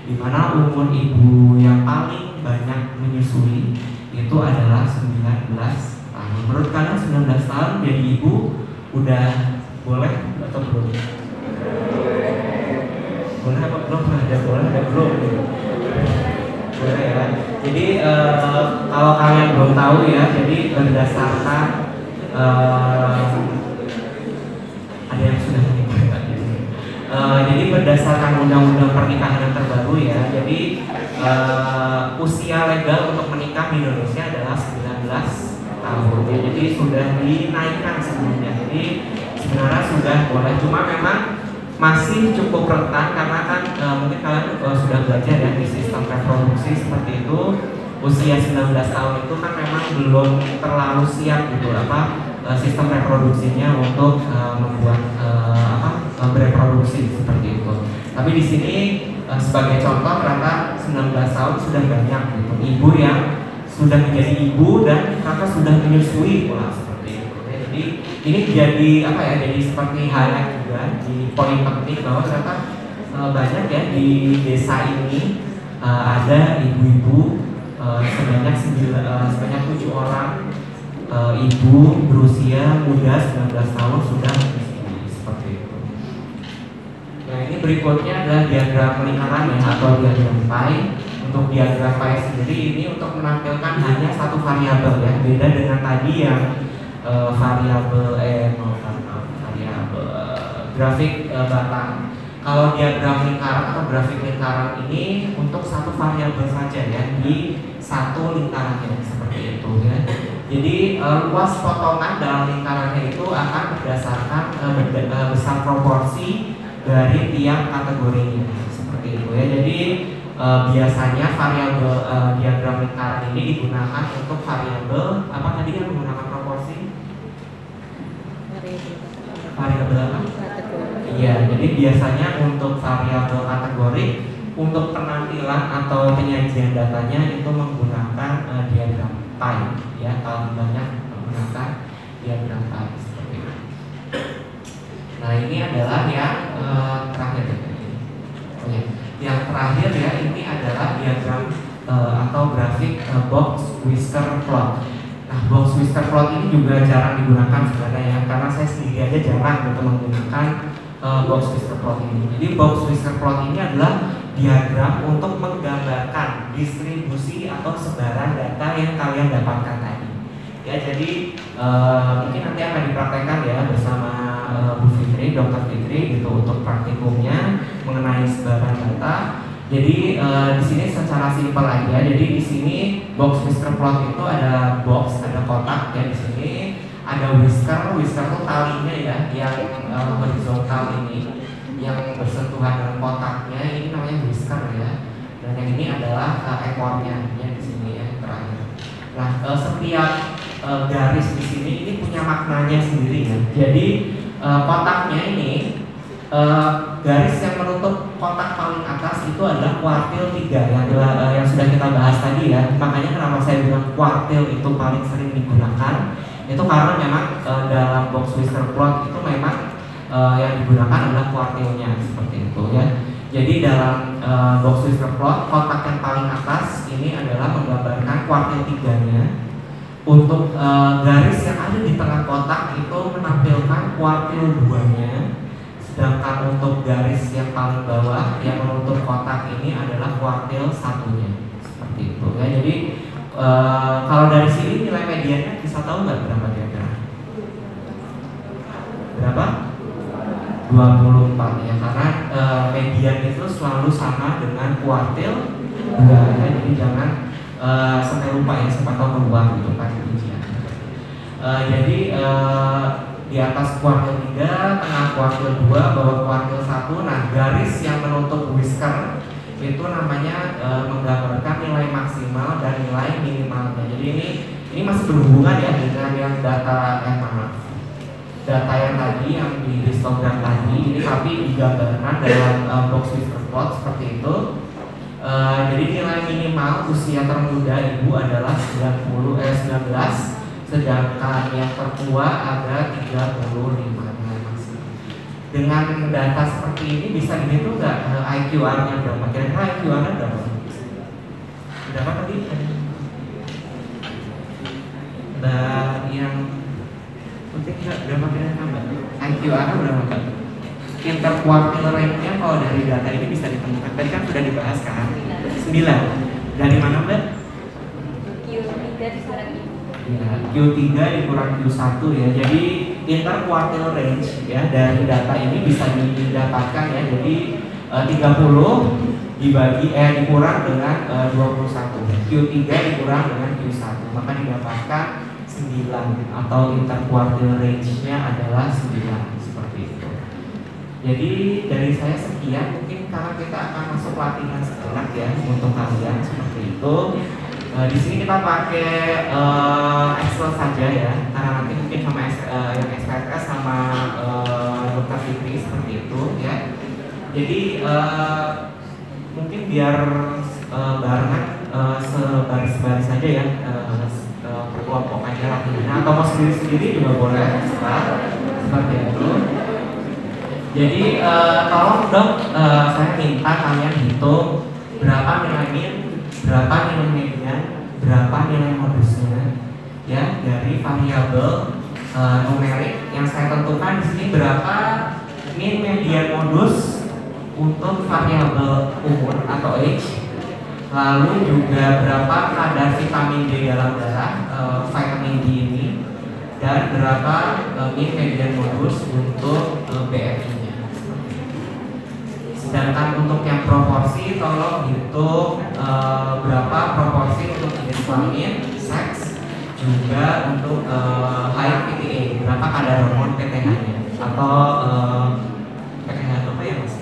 Di mana umur ibu yang paling banyak menyusui itu adalah 19 tahun. Menurut kalian 19 tahun jadi ibu udah boleh atau belum? Boleh apa belum? Ada boleh, ada belum? Boleh ya. Jadi kalau kalian belum tahu ya, jadi berdasarkan ada yang sudah menikah. Jadi berdasarkan undang-undang pernikahan yang terbaru ya, jadi usia legal untuk menikah di Indonesia adalah 19 tahun. Ya, jadi sudah dinaikkan sebelumnya. Jadi sebenarnya sudah boleh, cuma memang masih cukup rentan karena kan mungkin kalian sudah belajar ya di sistem reproduksi seperti itu. Usia 19 tahun itu kan memang belum terlalu siap gitu sistem reproduksinya untuk membuat bereproduksi seperti itu. Tapi di sini sebagai contoh ternyata 19 tahun sudah banyak gitu ibu yang sudah menjadi ibu dan ternyata sudah menyusui pula seperti itu. Jadi ini jadi jadi seperti highlight juga di poin penting bahwa ternyata banyak ya di desa ini ada ibu-ibu sebanyak 7 orang ibu berusia muda 19 tahun sudah menyusui seperti itu. Nah ini berikutnya adalah diagram lingkaran ya atau diagram pie. Untuk diagram pie sendiri ini untuk menampilkan hanya satu variabel ya, beda dengan tadi yang variabel grafik batang. Kalau diagram lingkaran atau grafik lingkaran ini untuk satu variabel saja ya di satu lingkarannya seperti itu ya. Jadi luas potongan dalam lingkarannya itu akan berdasarkan besar proporsi dari tiap kategorinya seperti itu ya. Jadi biasanya variabel diagram lingkaran ini digunakan untuk variabel apa tadi yang menggunakan proporsi? Variabel apa? Ya, jadi biasanya untuk variabel kategori untuk penampilan atau penyajian datanya itu menggunakan diagram pie, ya. Kalau banyak menggunakan diagram pie seperti itu. Nah, ini adalah yang terakhir. Oh, ya. Yang terakhir ya, ini adalah diagram atau grafik box whisker plot. Nah, box whisker plot ini juga jarang digunakan sebenarnya ya, karena saya sendiri aja jarang untuk menggunakan box whisker plot ini. Jadi box whisker plot ini adalah diagram untuk menggambarkan distribusi atau sebaran data yang kalian dapatkan tadi. Ya, jadi mungkin nanti akan dipraktekkan ya bersama Bu Fitri, Dr. Fitri gitu untuk praktikumnya mengenai sebaran data. Jadi di sini secara simpel aja. Jadi di sini box whisker plot itu ada box, ada kotak ya di sini. Ada whisker itu talinya ya yang horizontal ini yang bersentuhan dengan kotaknya, ini namanya whisker ya. Dan yang ini adalah ekornya ya di sini ya terakhir. Nah, setiap garis di sini ini punya maknanya sendiri ya. Jadi kotaknya ini garis yang menutup kotak paling atas itu adalah kuartil 3 yang sudah kita bahas tadi ya. Makanya kenapa saya bilang kuartil itu paling sering digunakan, itu karena memang dalam box whisker plot itu memang yang digunakan adalah kuartilnya seperti itu ya. Jadi dalam box whisker plot, kotak yang paling atas ini adalah menggambarkan kuartil 3-nya. Untuk garis yang ada di tengah kotak itu menampilkan kuartil 2-nya. Sedangkan untuk garis yang paling bawah yang menutup kotak ini adalah kuartil 1-nya. Seperti itu ya. Jadi kalau dari sini nilai mediannya bisa tahu nggak berapa kira-kira? Berapa? 24 ya, karena median itu selalu sama dengan kuartil 2 ya. Jadi jangan sampai lupa ya, siapa tahu keluar gitu kan ujian. Jadi di atas kuartil 3, tengah kuartil 2, bawah kuartil 1. Nah, garis yang menutup whisker itu namanya menggambarkan nilai maksimal dan nilai minimalnya. Jadi ini masih berhubungan ya dengan yang data data yang tadi yang di histogram tadi. Ini tapi digambarkan dalam box whisker plot seperti itu. Jadi nilai minimal usia termuda ibu adalah 19, sedangkan yang tertua ada 35. Dengan data seperti ini bisa dihitung nggak IQR-nya berapa? Kira-kira IQR-nya berapa? Berapa tadi? Dan yang penting nggak berapa kira-kira Mbak? IQR-nya berapa Mbak? Interquartile range-nya kalau dari data ini bisa ditemukan. Tadi kan sudah dibahas kan? 9. Dari mana Mbak? Q3 dikurang Ya, Q3 dikurang Q1 ya. Jadi interquartile range ya dari data ini bisa didapatkan ya. Jadi 30 dikurang dengan 21. Q3 dikurang dengan Q1, maka didapatkan 9 atau interquartile range-nya adalah 9 seperti itu. Jadi dari saya sekian, mungkin karena kita akan masuk latihan sejenak ya untuk kalian seperti itu. Di sini kita pakai Excel saja ya, karena nanti mungkin sama yang SPSS sama Dr. Fitri seperti itu ya. Jadi mungkin biar barengan sebaris-baris saja ya, berkelompok aja latihannya, atau mau sendiri-sendiri juga boleh seperti itu. Jadi tolong dong saya minta kalian hitung berapa nilai min, berapa nilai median, berapa nilai modusnya ya dari variabel numerik yang saya tentukan di sini. Berapa min, median, modus untuk variabel umur atau age, lalu juga berapa kadar vitamin D dalam darah, vitamin D ini, dan berapa min, median, modus untuk BMI-nya. Sedangkan untuk yang proporsi, tolong hitung berapa proporsi untuk jenis kelamin, seks, juga untuk height PTA, berapa kadar hormon PTH-nya atau PTH itu apa ya mas?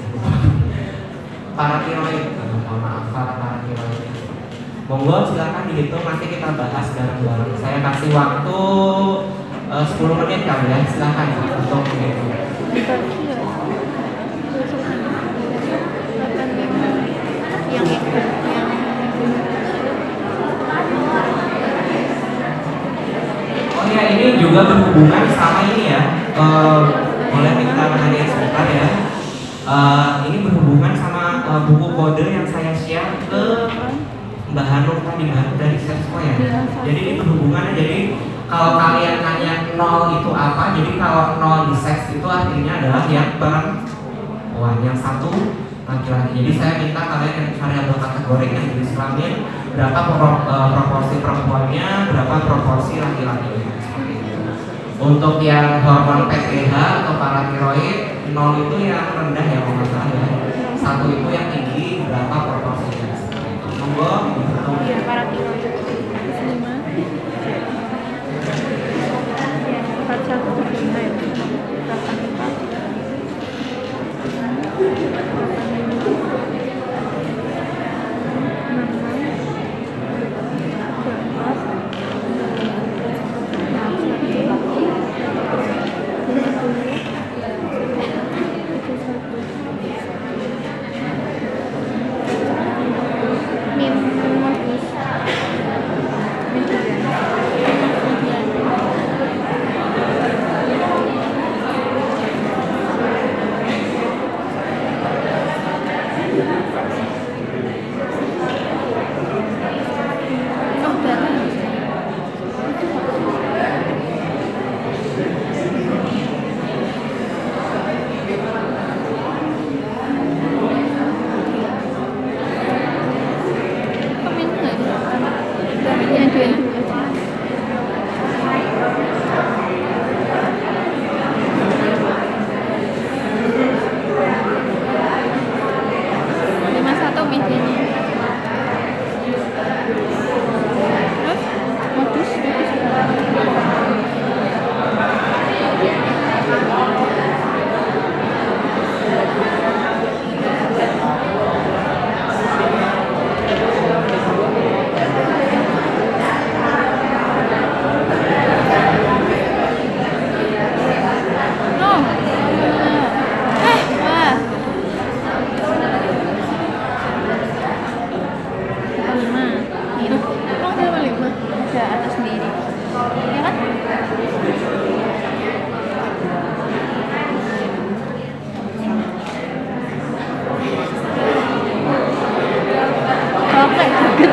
Paratiroid, mohon maaf, paratiroid. Monggo silakan dihitung, nanti kita bahas bareng-bareng. Saya kasih waktu 10 menit kali ya, silakan untuk menghitung. ini berhubungan sama buku kode yang saya share ke Mbak Hanum tadi, dari Sesco ya. Jadi ini berhubungan, jadi kalau kalian nanya 0 itu apa, jadi kalau 0 di seks itu artinya adalah yang perempuan, yang satu laki-laki. Jadi saya minta kalian yang variabel kategori yang diislamin berapa proporsi perempuannya, berapa proporsi laki-lakinya. Untuk yang hormon PTH atau paratiroid, 0 itu yang rendah ya kalau nggak salah ya. 1 itu yang tinggi, berapa proporsinya. Monggo, Iya, paratiroid 5. 4175 ya. 51 medianya. Terus modus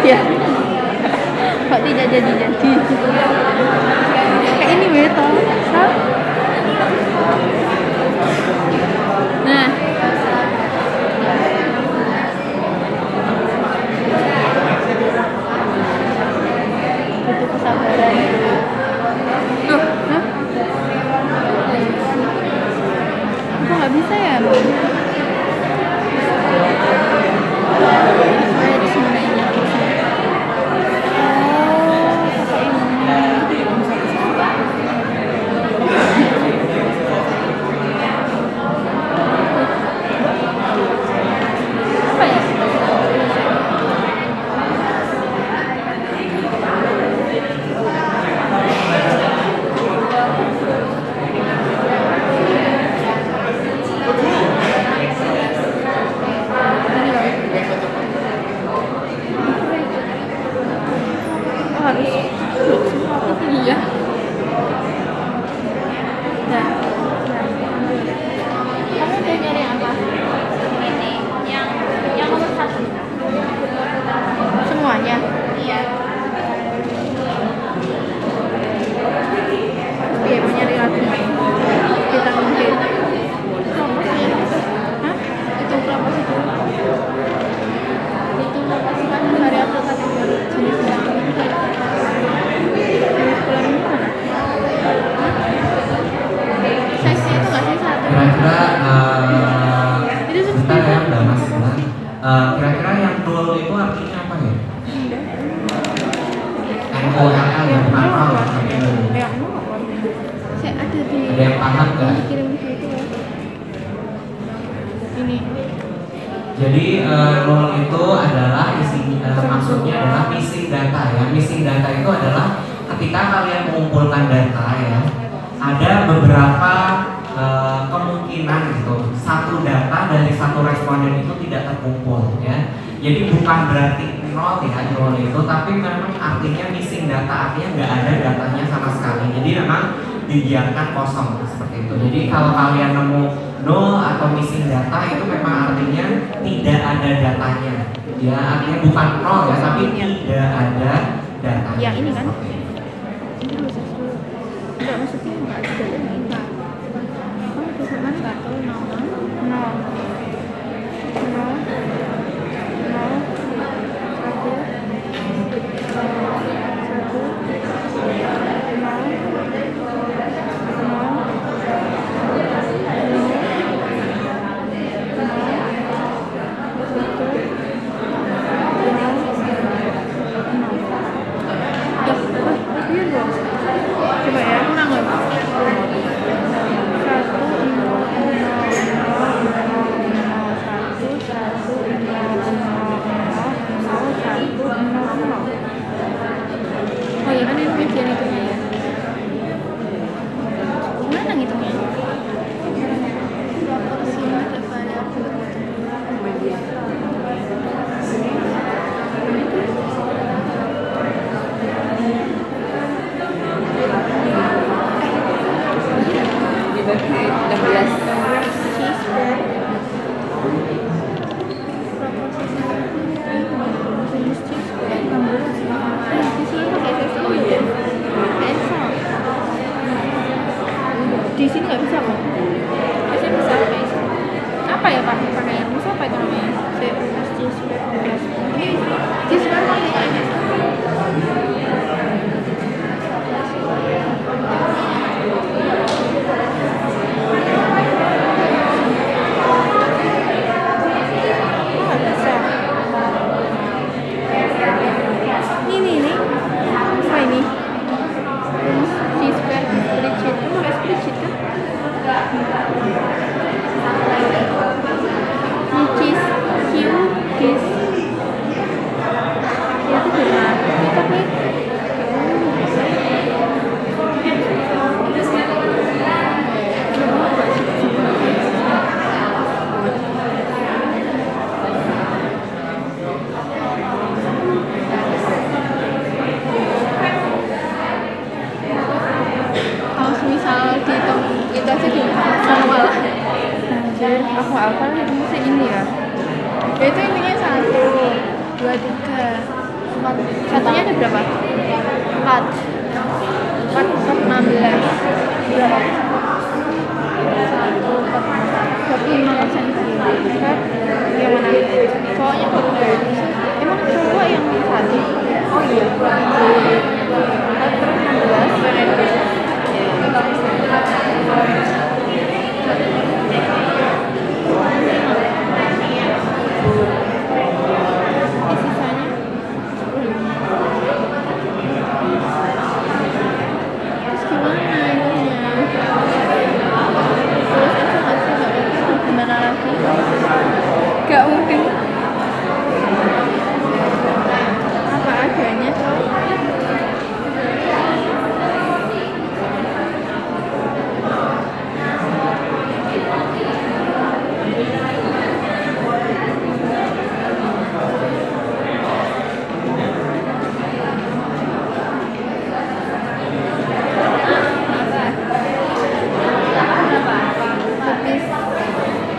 ya. Kok tidak jadi-jadi? Kayak ini betul. Nah. Butuh kesabaran. Loh, hah? Kok nggak bisa ya? Iya. Nah, kamu udah nyari apa? Ini yang nomor 1. Semuanya? Iya. Iya, mau nyari lagi. Vitamin D. Hah? Itu berapa sih? Itu berapa sih kan variabel kategori jenis kelamin? Kira-kira bentar ya Mbak Mas, kira-kira yang dulu itu artinya apa ya? NOHL ya, bukan NOHL ya. Ada yang paham nggak? Ini. Jadi nol itu adalah maksudnya adalah missing data ya. Missing data itu adalah ketika kalian mengumpulkan data ya, ada beberapa kemungkinan gitu. Satu data dari satu responden itu tidak terkumpul ya. Jadi bukan berarti nol ya nol itu, tapi memang artinya missing data, artinya nggak ada datanya sama sekali. Jadi memang dibiarkan kosong seperti itu. Jadi kalau kalian nemu nol atau missing data itu memang artinya tidak ada datanya. Ya artinya bukan nol ya, tapi tidak ada datanya. Yang ini kan? Seperti itu. Enggak, maksudnya enggak ada datanya ini. Oh, itu kan 1, coba ya, kurang loh. 1, 0, 0, 1, 1, 0, 0, 1, 1, 0, 0. Oh ya kan ini rincian itunya ya. Gimana ngitungnya? Di sini nggak bisa kok. Di sini bisa apa ya pak? Pakai bisa apa itu namanya? Di sini aku hafal itu segini ya. Itu intinya 1, 2, 3, 4. Satunya ada berapa? 4, 16. Berapa? 1, 45%. Yang mana? Cowoknya kok emang cowok yang 1? Oh iya. 4 terus 16. Gak mungkin apa adanya.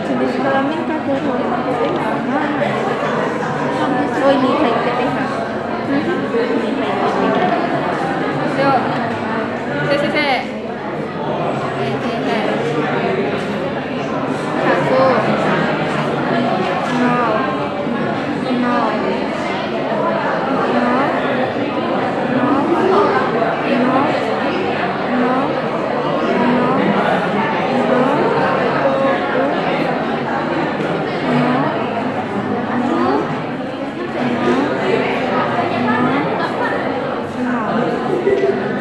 Jenis kelamin kadar hormon PTH. Oh ini baik PTH. Ini baik PTH. Yuk, PTH.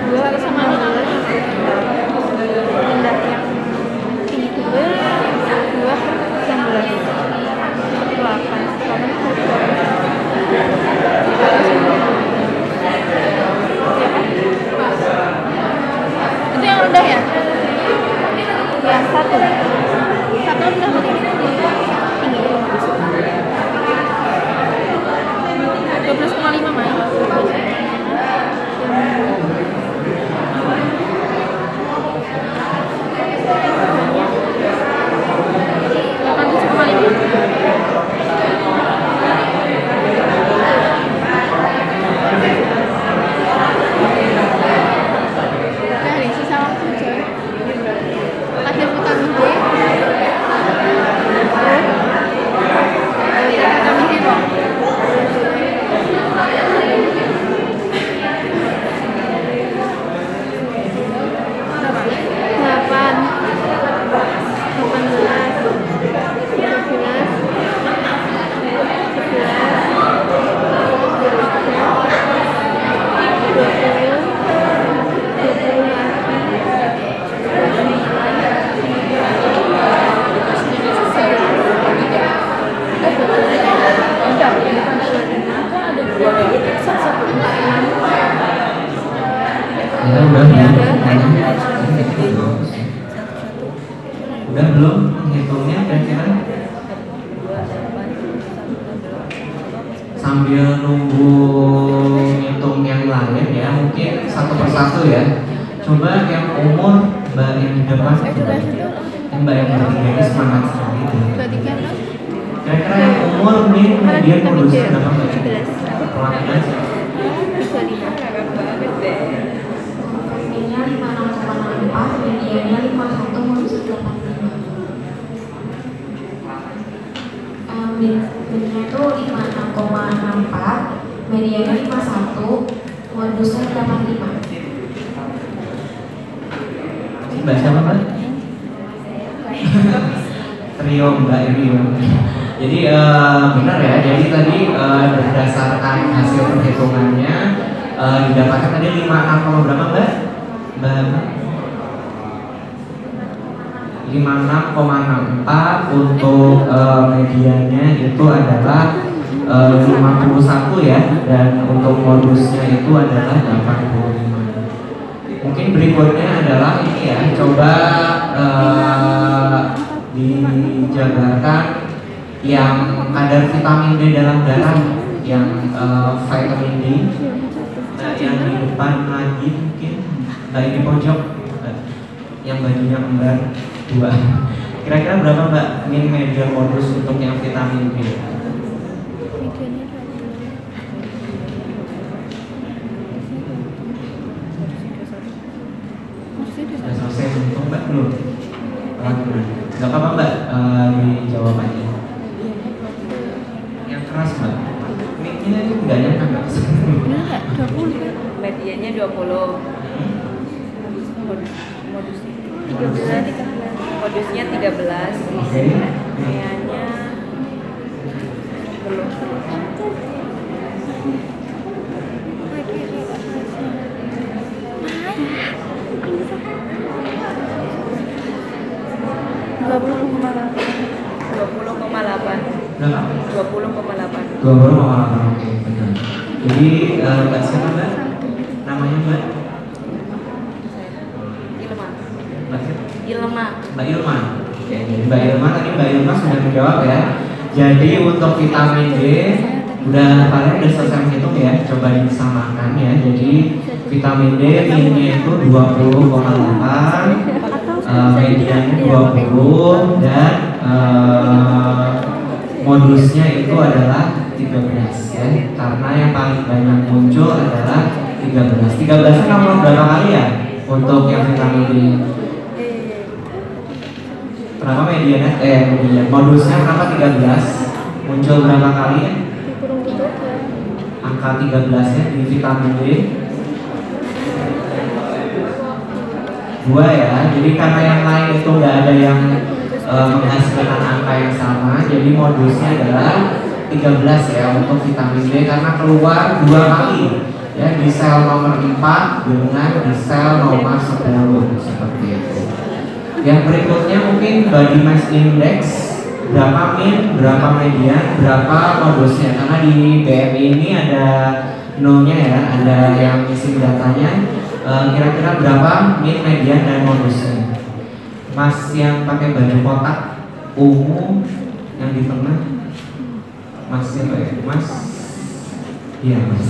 2 sama 0. Kira-kira udah belum? Udah belum menghitungnya kira-kira? Sambil nunggu ngitung yang lain ya, mungkin satu persatu ya. Coba yang umur mbak yang di depan, yang mbak yang bertiga ini semangat sekali. Kira-kira yang umur nih dia modusnya berapa mbak? Pelatihan Ini 56,4, medianya 51, modus 85. Medianya itu 56,64, medianya 51, modusnya 85. Mbak siapa mbak? Trio mbak ini. Jadi benar ya. Jadi tadi berdasarkan hasil perhitungannya didapatkan tadi 56, berapa mbak? Mbak 56,64 untuk medianya itu adalah 51 ya, dan untuk modusnya itu adalah 85. Mungkin berikutnya adalah ini ya, coba dijabarkan yang kadar vitamin D dalam darah, yang vitamin D. Yang di depan lagi mungkin di pojok, yang bajunya kembar 2. Kira-kira berapa mbak min media modus untuk yang vitamin D? Sudah selesai untuk mbak belum? Gak apa-apa mbak, dijawab aja. Yang keras mbak. Ini nggak nyangka mbak. Medianya 20. Modusnya 13. Oke. Medianya belum. Berapa? 20,8. 20,8. Oke, benar. Jadi mbak siapa mbak? Namanya mbak? Ilma. Mbak siapa? Ilma. Mbak Ilma. Oke, jadi Mbak Ilma tadi Mbak Ilma sudah menjawab ya. Jadi untuk vitamin D udah kalian udah selesai menghitung ya. Coba disamakan ya. Jadi vitamin D minnya itu 20,8, medianya 20, dan modusnya itu adalah 13 ya. Karena yang paling banyak muncul adalah 13. 13 nya nomor berapa kali ya untuk yang vitamin D? Berapa medianya? Modusnya berapa? 13. Muncul berapa kali ya? Angka 13 nya di vitamin D 2 ya. Jadi karena yang lain itu nggak ada yang menghasilkan angka yang sama, jadi modusnya adalah 13 ya untuk vitamin D, karena keluar 2 kali ya, di sel nomor 4 dengan di sel nomor 10 seperti itu. Yang berikutnya mungkin body mass index, berapa min, berapa median, berapa modusnya, karena di BMI ini ada nolnya ya, ada yang isi datanya. Kira-kira berapa min, median, dan modusnya? Mas yang pakai baju kotak ungu yang di tengah, Mas siapa ya? Mas, iya Mas.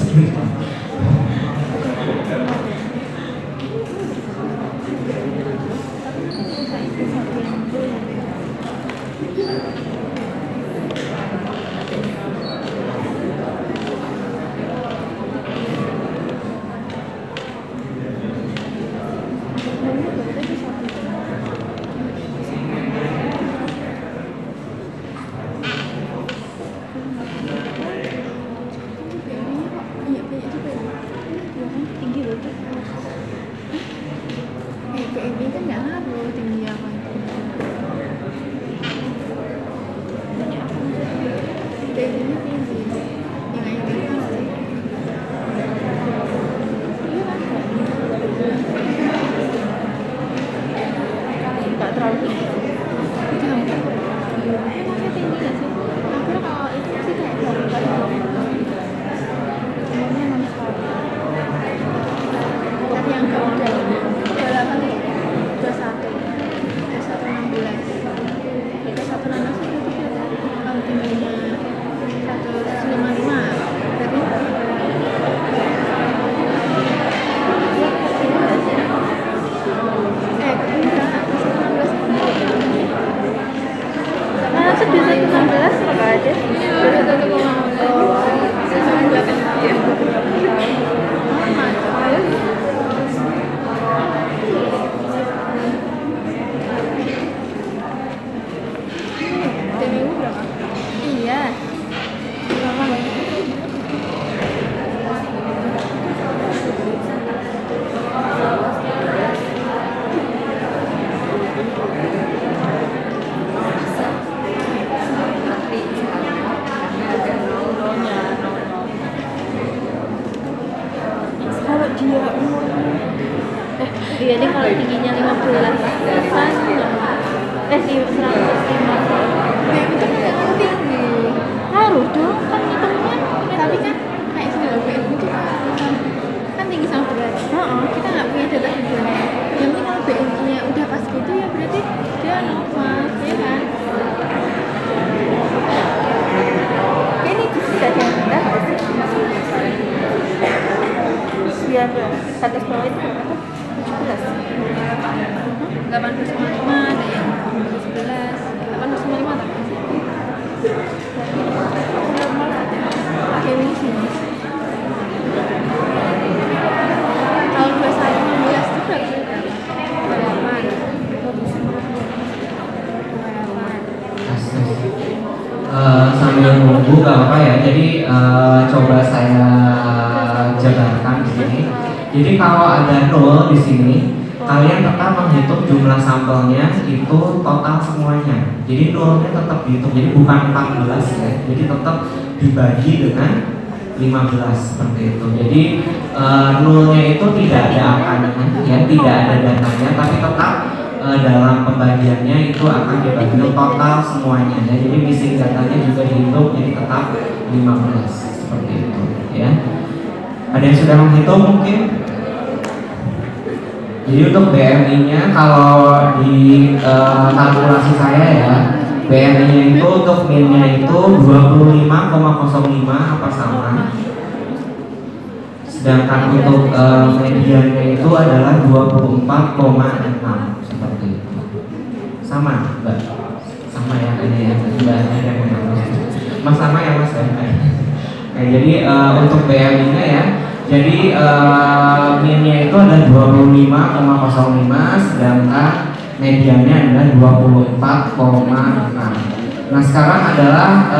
pakai misi. Kalau 21 16 itu berapa? 28. Sambil nunggu gak apa ya. Jadi coba saya jabarkan di sini. Jadi kalau ada 0 di sini, kalian tetap menghitung jumlah sampelnya itu total semuanya. Jadi 0-nya tetap dihitung. Jadi bukan 14 ya. Jadi tetap dibagi dengan 15 seperti itu. Jadi 0-nya itu tidak ada angkanya, ya, tidak ada datanya, tapi tetap dalam pembagiannya itu akan dibagi total semuanya ya. Jadi missing datanya juga dihitung, jadi tetap 15 seperti itu ya. Ada yang sudah menghitung mungkin? Jadi untuk BMI-nya kalau di kalkulasi saya ya, BMI-nya itu untuk min-nya itu 25,05 apa sama. Sedangkan untuk mediannya itu adalah 24,6 seperti itu. Sama, Mbak? Sama ya ini ya, Mbak ada yang Mas sama ya Mas ya. Oke, jadi untuk BMI-nya ya, jadi min-nya itu ada 25,05, sedangkan mediannya adalah 24,6. Nah sekarang adalah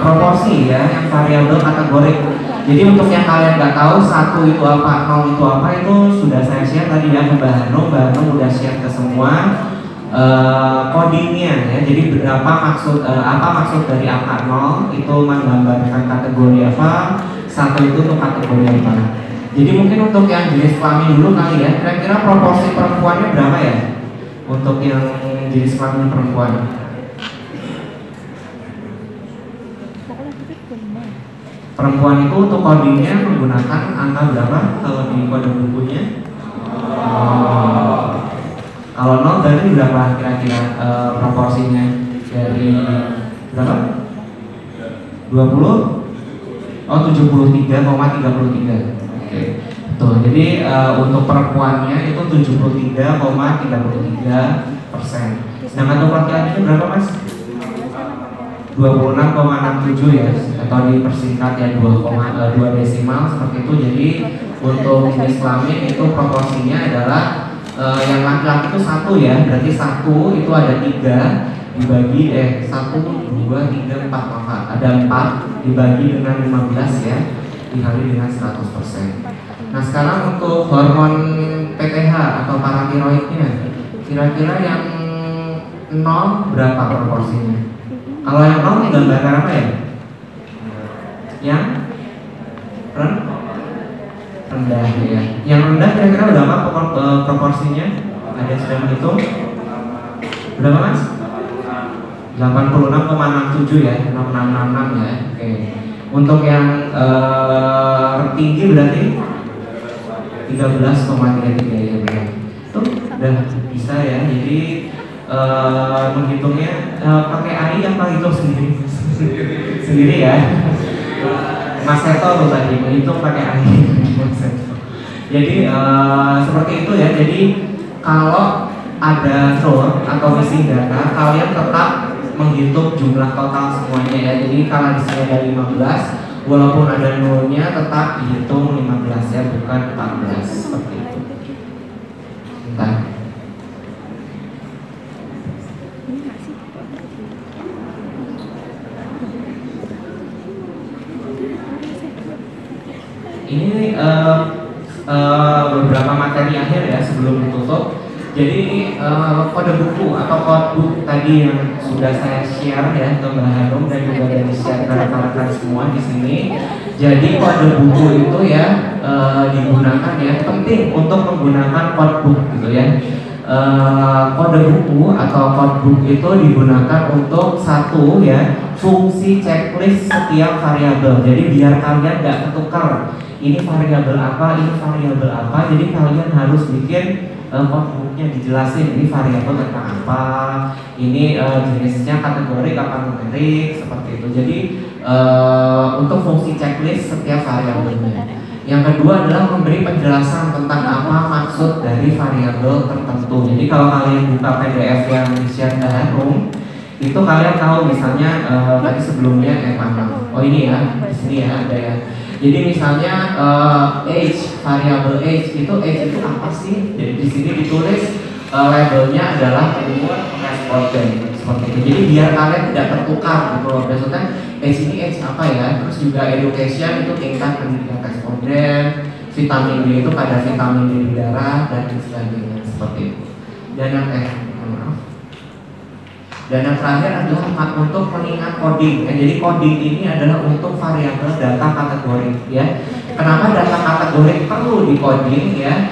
proporsi ya, yang variabel kategorik. Jadi untuk yang kalian nggak tahu 1 itu apa, 0 itu apa, itu sudah saya share tadi ya ke Mbak Hanum. Mbak Hanum udah share ke semua codingnya ya. Jadi berapa maksud apa maksud dari angka 0 itu menggambarkan kategori apa, 1 itu untuk kategori apa. Jadi mungkin untuk yang jenis kelamin dulu kali ya, kira-kira proporsi perempuannya berapa ya untuk yang jenis kelamin perempuan? Perempuan itu untuk codingnya menggunakan angka berapa kalau di kode bukunya? Kalau 0 berarti berapa kira-kira proporsinya dari berapa? 20? Oh 73,33. Oke. Tuh, jadi untuk perempuannya itu 73,33%. Sedangkan untuk laki-lakinya berapa Mas? 26,67 ya, atau dipersingkat ya 2 desimal seperti itu. Jadi untuk jenis kelamin itu proporsinya adalah yang laki-laki itu 1 ya, berarti 1 itu ada 3 dibagi 1, 2, 3, 4, maka ada 4 dibagi dengan 15 ya, dikali dengan 100%. Nah sekarang untuk hormon PTH atau paratiroidnya, kira-kira yang 0 berapa proporsinya? Kalau yang 0 gambarkan apa ya? Yang rendah ya. Yang rendah kira-kira berapa proporsinya? Ada yang sudah menghitung? Berapa Mas? 86,67 ya, 6666 ya. Oke. Untuk yang tinggi berarti 13,33 ya benar. Tuh udah bisa ya. Jadi menghitungnya pakai AI yang hitung sendiri sendiri ya. Mas Seto tuh tadi menghitung pakai AI. Jadi seperti itu ya. Jadi kalau ada error atau missing data, kalian tetap menghitung jumlah total semuanya ya. Jadi kalau di sini ada 15, walaupun ada nolnya tetap dihitung 15 ya, bukan 14 seperti itu. Entah. Ini beberapa materi akhir ya sebelum ditutup. Jadi kode buku atau codebook tadi yang sudah saya share ya ke Mbak Hanum dan juga dari share ke rekan-rekan semua di sini. Jadi kode buku itu ya digunakan ya, penting untuk menggunakan codebook gitu ya. Kode buku atau codebook itu digunakan untuk satu ya, fungsi checklist setiap variabel. Jadi biar kalian nggak ketukar ini variabel apa, ini variabel apa. Jadi kalian harus bikin codebooknya dijelasin ini variabel tentang apa, ini jenisnya kategori apa numerik seperti itu. Jadi untuk fungsi checklist setiap variabelnya. Yang kedua adalah memberi penjelasan tentang apa maksud dari variabel tertentu. Jadi kalau kalian buka PDF yang di-share ke Hanum, Itu kalian tahu misalnya tadi sebelumnya mana? Oh ini ya, di sini ya ada ya. Jadi misalnya age, variabel age itu apa sih? Jadi di sini ditulis labelnya adalah umur responden seperti itu. Jadi biar kalian tidak tertukar gitu loh. Maksudnya age ini age apa ya? Terus juga education itu tingkat pendidikan responden, vitamin D itu pada vitamin D di darah dan sebagainya seperti itu. Dan yang dan yang terakhir adalah untuk pengingat coding. Jadi coding ini adalah untuk variabel data kategori ya. Kenapa data kategori perlu di coding ya?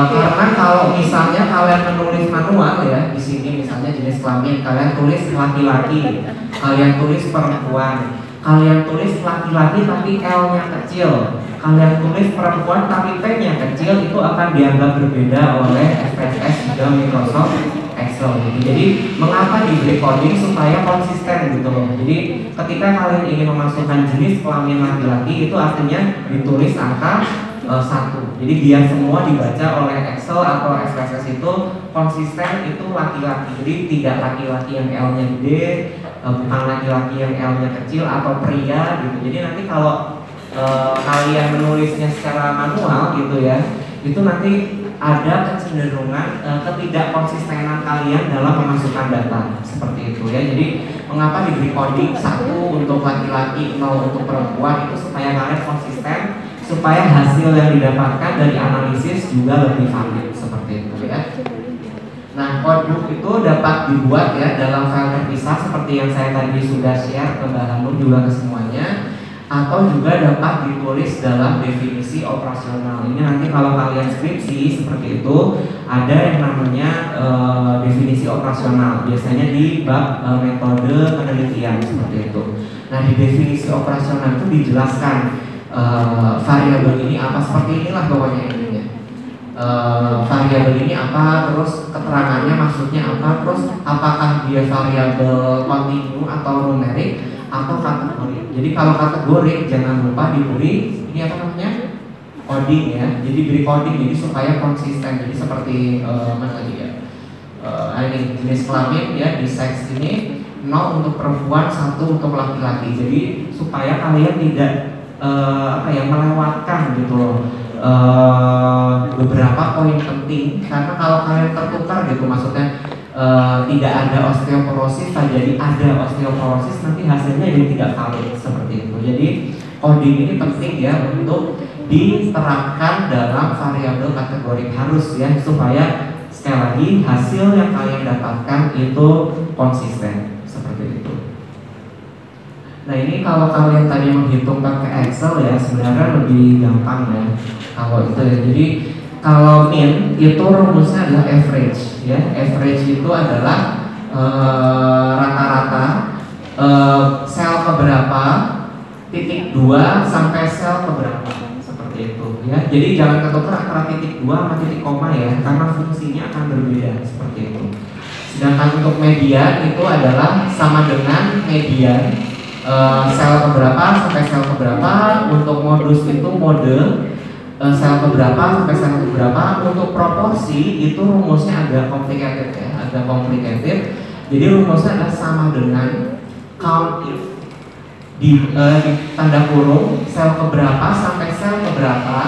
Karena kalau misalnya kalian menulis manual ya, di sini misalnya jenis kelamin kalian tulis laki-laki, kalian tulis perempuan, kalian tulis laki-laki tapi L-nya kecil, kalian tulis perempuan tapi P-nya kecil, itu akan dianggap berbeda oleh SPSS juga Microsoft Excel gitu. Jadi mengapa diberi coding supaya konsisten gitu loh. Jadi ketika kalian ingin memasukkan jenis kelamin laki-laki itu artinya ditulis angka 1. Jadi biar semua dibaca oleh Excel atau SPSS itu konsisten itu laki-laki. Jadi tidak laki-laki yang L-nya gede, bukan laki-laki yang L-nya kecil atau pria gitu. Jadi nanti kalau kalian menulisnya secara manual gitu ya, itu nanti ada kecenderungan ketidakkonsistenan kalian dalam memasukkan data seperti itu ya. Jadi mengapa diberi coding 1 untuk laki-laki, 0 untuk perempuan, itu supaya kalian konsisten, supaya hasil yang didapatkan dari analisis juga lebih valid seperti itu ya. Nah, codebook itu dapat dibuat ya dalam file terpisah seperti yang saya tadi sudah share ke Mbak Hanum juga ke semuanya, atau juga dapat ditulis dalam definisi operasional. Ini nanti kalau kalian skripsi seperti itu ada yang namanya definisi operasional, biasanya di bab metode penelitian seperti itu. Nah, di definisi operasional itu dijelaskan variabel ini apa, seperti inilah pokoknya intinya. Variabel ini apa, terus keterangannya maksudnya apa, terus apakah dia variabel kontinu atau numerik atau kategori. Jadi kalau kategori jangan lupa diberi ini apa namanya, coding ya. Jadi beri coding jadi supaya konsisten. Jadi seperti mana lagi ya, ini jenis kelamin ya di seks ini 0 untuk perempuan, 1 untuk laki-laki. Jadi supaya kalian tidak melewatkan gitu loh beberapa poin penting, karena kalau kalian tertukar gitu maksudnya tidak ada osteoporosis jadi ada osteoporosis, nanti hasilnya jadi tidak valid seperti itu. Jadi coding ini penting ya untuk diterapkan dalam variabel kategori harus ya, supaya sekali lagi hasil yang kalian dapatkan itu konsisten seperti itu. Nah, ini kalau kalian tadi menghitung pakai Excel ya sebenarnya lebih gampang ya kalau itu ya. Jadi kalau min itu rumusnya adalah average ya. Average itu adalah rata-rata sel keberapa, titik 2 sampai sel keberapa seperti itu ya. Jadi jangan ketukar antara titik 2 sama titik koma ya, karena fungsinya akan berbeda seperti itu. Sedangkan untuk median itu adalah sama dengan median sel keberapa sampai sel keberapa. Untuk modus itu mode sel keberapa sampai sel keberapa. Untuk proporsi itu rumusnya agak complicated ya, agak complicated. Jadi rumusnya adalah sama dengan count if di tanda kurung sel keberapa sampai sel keberapa,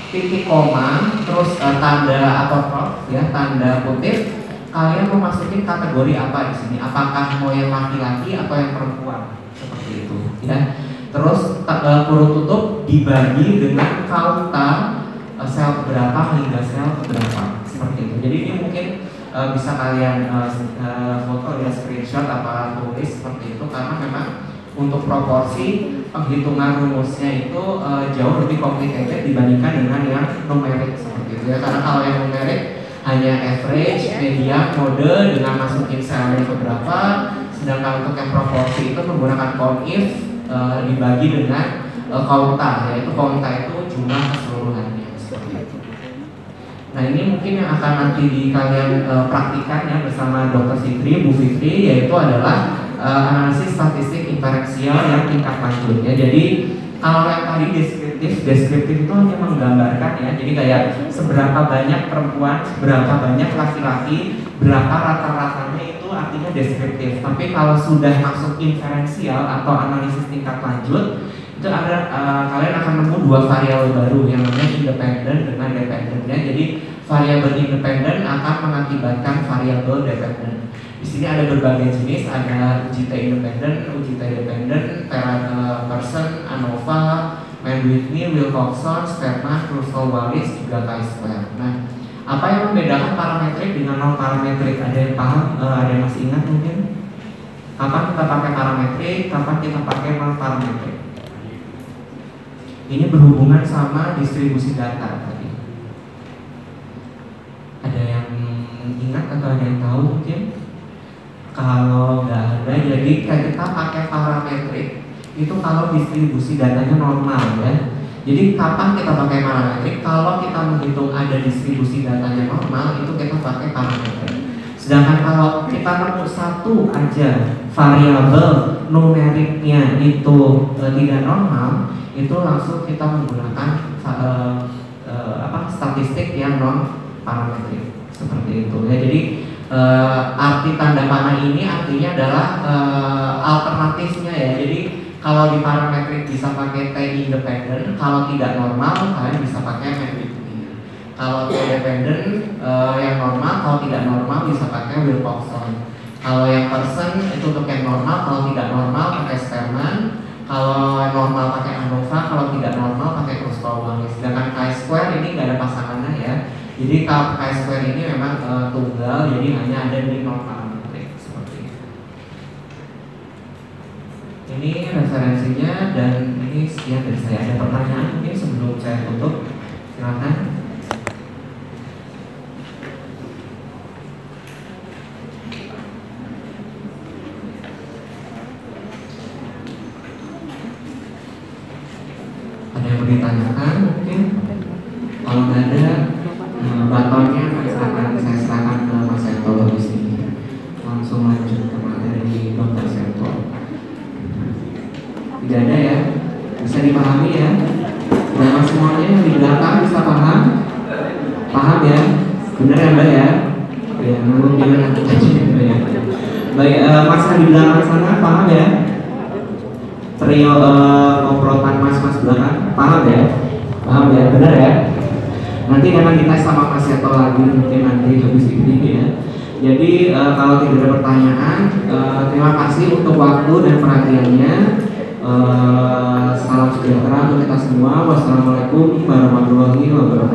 titik koma, terus tanda apostrof ya, tanda kutip. Kalian mau masukin kategori apa di sini? Apakah mau yang laki-laki atau yang perempuan? Seperti itu ya. Terus kurung tutup dibagi dengan kauta sel berapa hingga sel berapa seperti itu. Jadi ini mungkin bisa kalian foto ya, screenshot apa tulis seperti itu, karena memang untuk proporsi penghitungan rumusnya itu jauh lebih complicated dibandingkan dengan yang numerik seperti itu ya. Karena kalau yang numerik hanya average, median, mode dengan masukin selnya beberapa. Sedangkan untuk yang proporsi itu menggunakan count if dibagi dengan kauta, yaitu kauta itu jumlah keseluruhannya seperti itu. Nah, ini mungkin yang akan nanti di kalian praktikan ya bersama Dr. Fitri, Bu Fitri, yaitu adalah analisis statistik inferensial yang tingkat lanjut ya. Jadi kalau yang tadi deskriptif itu hanya menggambarkan ya. Jadi kayak seberapa banyak perempuan, berapa banyak laki-laki, berapa rata-ratanya itu artinya deskriptif. Tapi kalau sudah masuk inferensial atau analisis tingkat lanjut, itu ada kalian akan nemu dua variabel baru yang namanya independen dengan dependennya. Jadi variabel independen akan mengakibatkan variabel dependen. Di sini ada berbagai jenis, ada uji T independen, uji T dependen, person, ANOVA, Mann-Whitney, Wilcoxon, Spearman, Russell-Wallis, juga chi-square. Nah, apa yang membedakan parametrik dengan non parametrik? Ada yang paham? Ada yang masih ingat mungkin? Kapan kita pakai parametrik? Kapan kita pakai non parametrik? Ini berhubungan sama distribusi data tadi. Ada yang ingat atau ada yang tahu mungkin? Kalau nggak ada, jadi kita pakai parametrik itu kalau distribusi datanya normal ya. Jadi kapan kita pakai parametrik? Kalau kita menghitung ada distribusi datanya normal, itu kita pakai parametrik. Sedangkan kalau kita nemu satu aja variabel numeriknya itu tidak normal, itu langsung kita menggunakan statistik yang non parametrik seperti itu ya. Jadi arti tanda panah ini artinya adalah alternatifnya ya. Jadi kalau di parametrik bisa pakai T independen, kalau tidak normal kalian bisa pakai Mann-Whitney. Kalau T dependen yang normal, kalau tidak normal bisa pakai Wilcoxon. Kalau yang person itu untuk yang normal, kalau tidak normal pakai Spearman. Kalau normal pakai ANOVA, kalau tidak normal pakai Russell-Wallis. Sedangkan chi-square ini nggak ada pasangannya ya. Jadi kalau chi-square ini memang tunggal, jadi hanya ada di non parametrik seperti itu. Ini referensinya dan ini sekian dari saya. Ada pertanyaan mungkin sebelum saya tutup? Silakan. Ada yang mau ditanyakan mungkin? Kalau nggak ada, batonnya saya serahkan ke Mas Seto di sini. Langsung lanjut ke materi Dr. Seto. Tidak ada ya? Bisa dipahami ya? Dan semuanya yang di belakang bisa paham? Paham ya? Benar ya Mbak ya? Ya, menurut gimana? Ya. Baik, Mas di belakang sana paham ya? Trio komprotan mas-mas belakang paham ya? Paham ya? Benar ya? Nanti akan dites sama Mas Seto lagi mungkin nanti habis ini ya. Jadi kalau tidak ada pertanyaan, terima kasih untuk waktu dan perhatiannya. Salam sejahtera untuk kita semua. Wassalamualaikum warahmatullahi wabarakatuh.